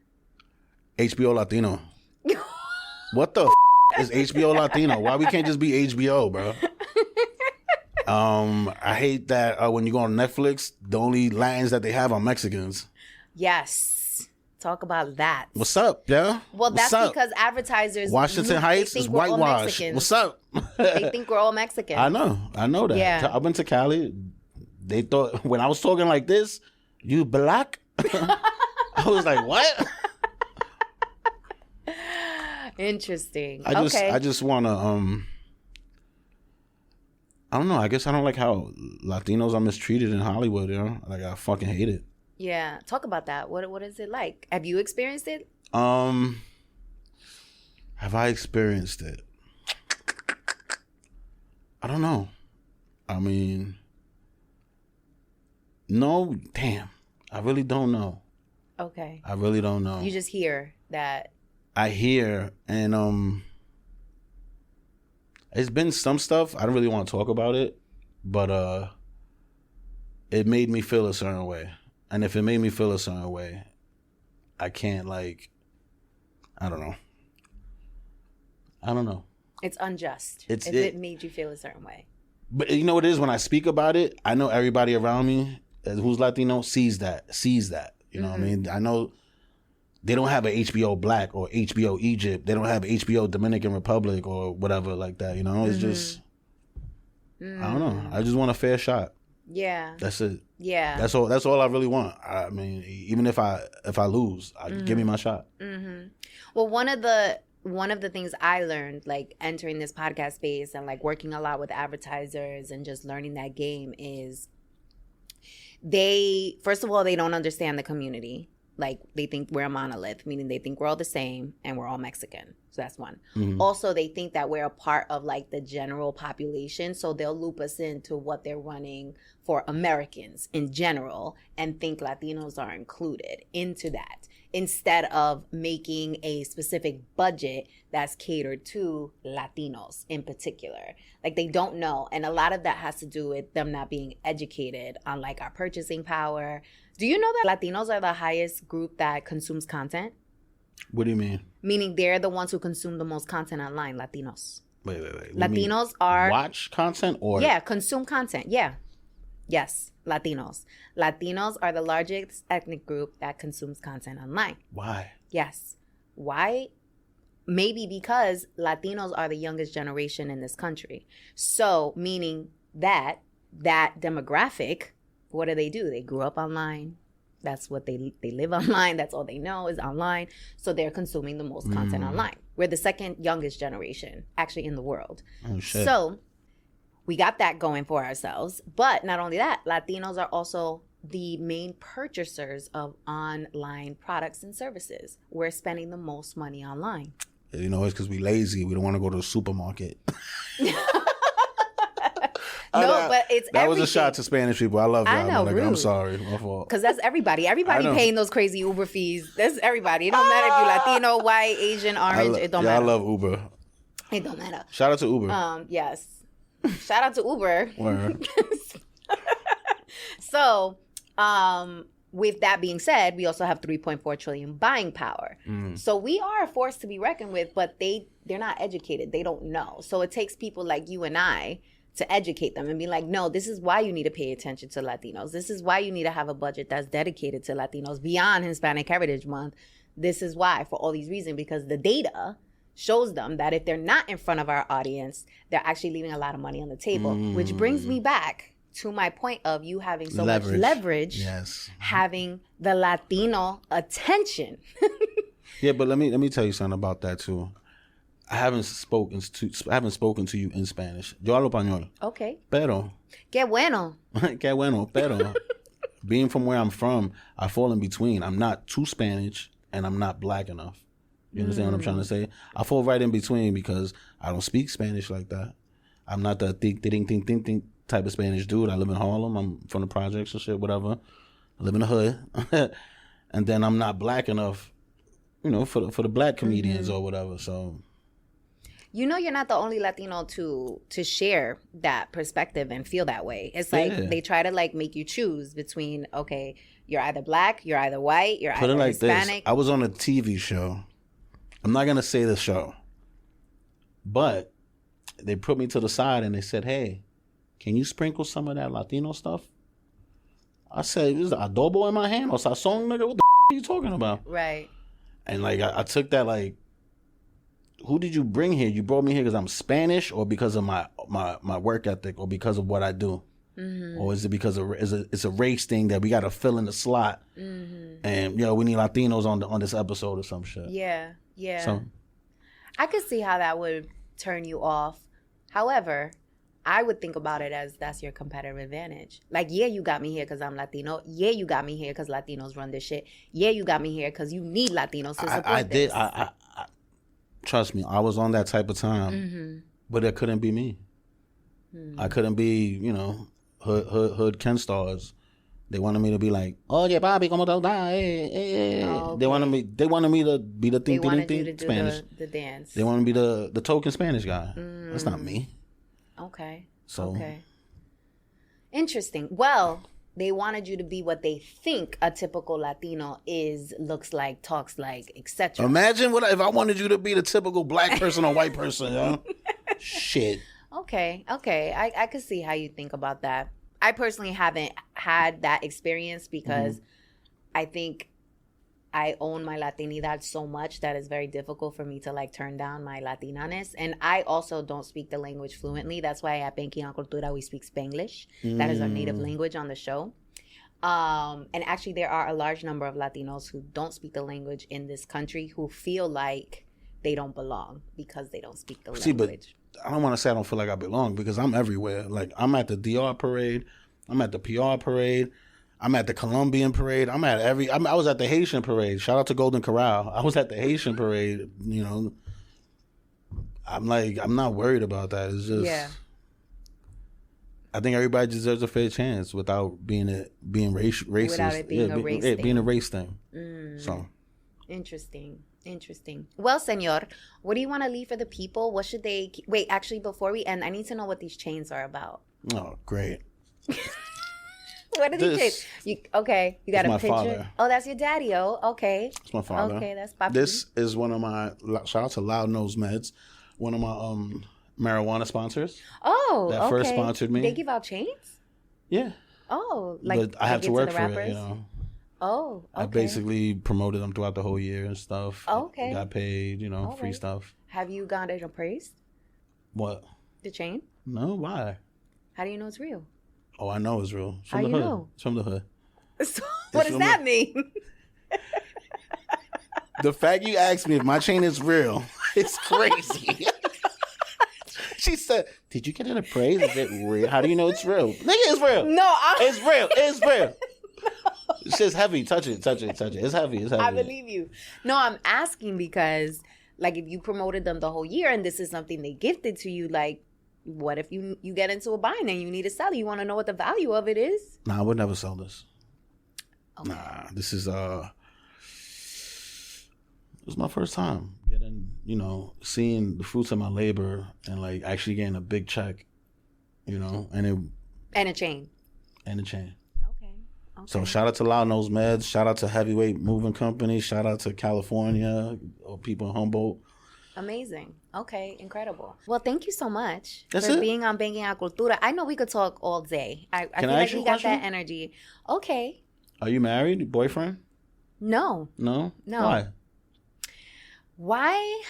HBO Latino. What the is HBO Latino? Why we can't just be HBO, bro? I hate that when you go on Netflix, the only Latins that they have are Mexicans. Yes. Talk about that. What's up, yeah? Well, What's that's up? because advertisers Washington Heights is whitewashed. What's up? They think we're all Mexican. I know that. Yeah. I went to Cali. They thought when I was talking like this, you black? I was like, what? Interesting. I just want to I don't know. I guess I don't like how Latinos are mistreated in Hollywood. Like I fucking hate it. Yeah. Talk about that. What is it like? Have you experienced it? Have I experienced it? I don't know. I mean, no. Damn. I really don't know. Okay. I really don't know. You just hear that. I hear, and it's been some stuff. I don't really want to talk about it, but it made me feel a certain way. And if it made me feel a certain way, I can't I don't know. It's unjust. It made you feel a certain way. But you know what it is? When I speak about it, I know everybody around me who's Latino sees that. You know what I mean? I know they don't have an HBO Black or HBO Egypt. They don't have HBO Dominican Republic or whatever like that. It's just, I don't know. I just want a fair shot. Yeah. That's it. Yeah. That's all I really want. I mean, even if I lose, give me my shot. Well, one of the things I learned, like entering this podcast space and like working a lot with advertisers and just learning that game is first of all, they don't understand the community. Like they think we're a monolith, meaning they think we're all the same and we're all Mexican. So that's one. Also, they think that we're a part of like the general population. So they'll loop us into what they're running for Americans in general and think Latinos are included into that instead of making a specific budget that's catered to Latinos in particular. Like they don't know. And a lot of that has to do with them not being educated on like our purchasing power. Do you know that Latinos are the highest group that consumes content? What do you mean? Meaning they're the ones who consume the most content online, Latinos. Wait. Latinos are... Watch content or... Yeah, consume content. Yeah. Yes, Latinos. Latinos are the largest ethnic group that consumes content online. Why? Yes. Why? Maybe because Latinos are the youngest generation in this country. So, meaning that demographic, what do? They grew up online. That's what they live online. That's all they know is online. So they're consuming the most content online. We're the second youngest generation actually in the world. Oh, shit. So we got that going for ourselves. But not only that, Latinos are also the main purchasers of online products and services. We're spending the most money online. You know, it's because we lazy. We don't want to go to the supermarket. No, but it's that everything. was a shot to Spanish people. I love y'all. I know, Like, rude. I'm sorry. My fault. Because that's everybody. Everybody paying those crazy Uber fees. That's everybody. It don't matter if you're Latino, white, Asian, orange. It don't matter. I love Uber. It don't matter. Shout out to Uber. Yes. Shout out to Uber. Word. So, with that being said, we also have 3.4 trillion buying power. So we are a force to be reckoned with, but they're not educated. They don't know. So it takes people like you and I to educate them and be like, no, this is why you need to pay attention to Latinos. This is why you need to have a budget that's dedicated to Latinos beyond Hispanic Heritage Month. This is why, for all these reasons, because the data shows them that if they're not in front of our audience, they're actually leaving a lot of money on the table, which brings me back to my point of you having so much leverage, yes, having the Latino attention. Yeah, but let me tell you something about that too. I haven't spoken to you in Spanish. Yo hablo español. Okay. Pero. Qué bueno. Qué bueno. Pero. Being from where I'm from, I fall in between. I'm not too Spanish and I'm not black enough. You understand what I'm trying to say? I fall right in between because I don't speak Spanish like that. I'm not the think type of Spanish dude. I live in Harlem. I'm from the projects and shit, whatever. I live in the hood. And then I'm not black enough, you know, for the black comedians or whatever. So, you know, you're not the only Latino to share that perspective and feel that way. It's like they try to like make you choose between, okay, you're either black, you're either white, you're put either it like Hispanic. this. I was on a TV show. I'm not going to say the show. But they put me to the side and they said, hey, can you sprinkle some of that Latino stuff? I said, is adobo in my hand or sazon, nigga? What the are you talking about? Right. And like, I took that like, who did you bring here? You brought me here because I'm Spanish or because of my work ethic or because of what I do? Or is it because it's a race thing that we got to fill in the slot? And, you know, we need Latinos on this episode or some shit. Yeah, yeah. So, I could see how that would turn you off. However, I would think about it as that's your competitive advantage. Like, yeah, you got me here because I'm Latino. Yeah, you got me here because Latinos run this shit. Yeah, you got me here because you need Latinos to support this. I trust me, I was on that type of time, but it couldn't be me. I couldn't be, you know, hood Ken Starrz. They wanted me to be like, oye, papi, ¿cómo te está? Hey. Oh, okay. They wanted me to be the They wanted you to do Spanish. the dance. They wanted me to be the token Spanish guy. That's not me. Okay. So. Okay. Interesting. Well, they wanted you to be what they think a typical Latino is, looks like, talks like, etc. Imagine if I wanted you to be the typical black person or white person, yo. Shit. Okay. I could see how you think about that. I personally haven't had that experience because I think I own my Latinidad so much that it's very difficult for me to like turn down my Latinaness. And I also don't speak the language fluently. That's why at Benki on Cultura we speak Spanglish. That is our native language on the show. And actually there are a large number of Latinos who don't speak the language in this country who feel like they don't belong because they don't speak the language. But I don't want to say I don't feel like I belong because I'm everywhere. Like I'm at the DR parade. I'm at the PR parade. I'm at the Colombian parade. I was at the Haitian parade. Shout out to Golden Corral. I was at the Haitian parade. You know, I'm not worried about that. It's just, I think everybody deserves a fair chance without being racist. Without it being a race thing. Being a race thing. So Interesting. Well, senor, what do you want to leave for the people? What should they... Wait, actually, before we end, I need to know what these chains are about. Oh, great. What are these chains? You got a my picture? father. Oh, that's your daddy. Oh, okay. It's my father. Okay, that's Papi. This is one of my... Shout out to Loud Nose Meds. One of my marijuana sponsors. Oh, that first sponsored me. They give out chains? Yeah. Oh, like... But I have to work for rappers? it, you know. Oh, okay. I basically promoted them throughout the whole year and stuff. Okay. Got paid, you know, free stuff. Have you gotten it appraised? What? The chain? No, why? How do you know it's real? Oh, I know it's real. It's from How the you hood. know? It's from the hood. So, what does from that the- mean? The fact you asked me if my chain is real, it's crazy. She said, "Did you get an appraise? Is it real? How do you know it's real? Nigga, it's real. No, It's real. It's real. It's just heavy. Touch it. It's heavy. It's heavy. I believe you. No, I'm asking because, like, if you promoted them the whole year and this is something they gifted to you, like, what if you get into a bind and you need to sell it? You want to know what the value of it is? Nah, I would never sell this. Okay. Nah, this is it was my first time getting, seeing the fruits of my labor and like actually getting a big check, and And a chain. a chain. Okay. So shout out to Loud Nose Meds, shout out to Heavyweight Moving Company, shout out to California or people in Humboldt. Amazing. Okay, incredible. Well, thank you so much That's for it? being on Banging Out Cultura. I know we could talk all day. I Can feel I like ask you you a got that question? energy. Okay. Are you married? Boyfriend? No. No? No. Why? Why?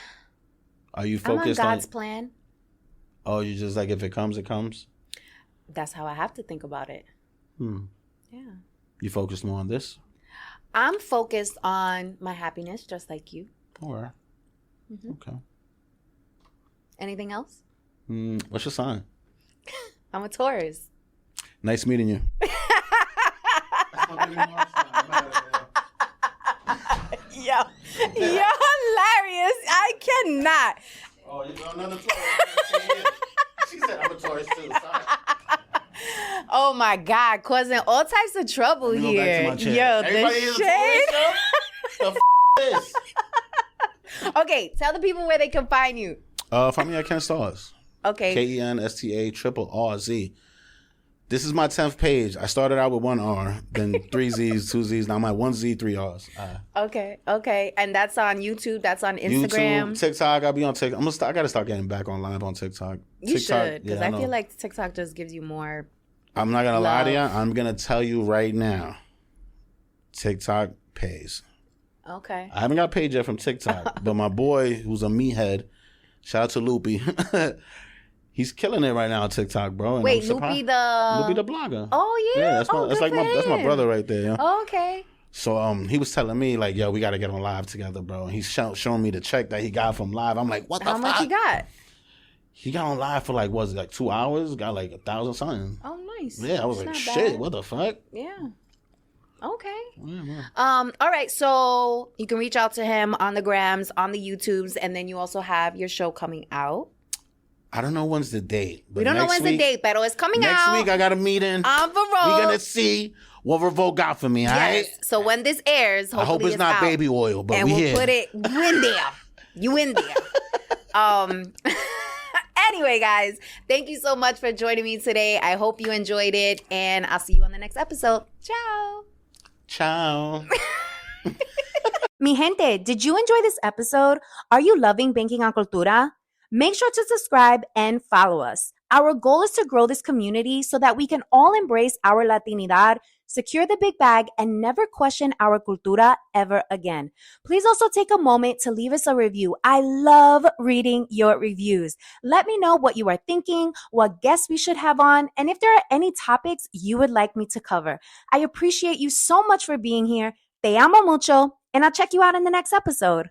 Are you I'm on focused God's plan. Oh, you just like if it comes, it comes? That's how I have to think about it. Yeah. You focused more on this? I'm focused on my happiness, just like you. All right. Mm-hmm. Okay. Anything else? What's your sign? I'm a Taurus. Nice meeting you. Yo, you're hilarious. I cannot. Oh, you got another Taurus? She said I'm a Taurus too. Sorry. Oh my God, causing all types of trouble Let me go here. back to my chair. Yo, Everybody the is a shade. Taurus, yo? The this? Okay, tell the people where they can find you. Find me at Ken Starrz. Okay. KenStarrz. This is my 10th page. I started out with 1 R, then 3 Z's, 2 Z's. Now I'm at 1 Z, 3 R's. Okay. And that's on YouTube. That's on Instagram. YouTube, TikTok. I'll be on TikTok. I gotta start getting back on live on TikTok. You TikTok, should, because yeah, I know. feel like TikTok just gives you more. I'm not gonna lie to you. love. I'm gonna tell you right now. TikTok pays. Okay. I haven't got a page yet from TikTok, but my boy, who's a meathead, shout out to Loopy. He's killing it right now on TikTok, bro. And Wait, I'm surprised- Loopy the. Loopy the blogger. Oh yeah. that's oh, good that's my for brother him. right there. Yo. Oh, okay. So he was telling me like, yo, we gotta get on live together, bro. And he's showing me the check that he got from live. I'm like, what the How fuck? much you got? He got on live for like 2 hours. Got like 1,000 something. Oh, nice. Yeah, I was That's like, not shit, bad. what the fuck? Yeah. Okay. Yeah, man. All right. So you can reach out to him on the grams, on the YouTubes, and then you also have your show coming out. I don't know when's the date. But We don't know next when's the week- date, but it's coming Next out. week I got a meeting. On Revolt. We're gonna see what Revolt got for me. All right. Yes. So when this airs, hopefully I hope it's not out. baby oil, but and we we'll here. put it you in there. You in there. Anyway, guys, thank you so much for joining me today. I hope you enjoyed it, and I'll see you on the next episode. Ciao. Ciao. Mi gente, did you enjoy this episode? Are you loving Banking on Cultura? Make sure to subscribe and follow us. Our goal is to grow this community so that we can all embrace our Latinidad, secure the big bag, and never question our cultura ever again. Please also take a moment to leave us a review. I love reading your reviews. Let me know what you are thinking, what guests we should have on, and if there are any topics you would like me to cover. I appreciate you so much for being here. Te amo mucho, and I'll check you out in the next episode.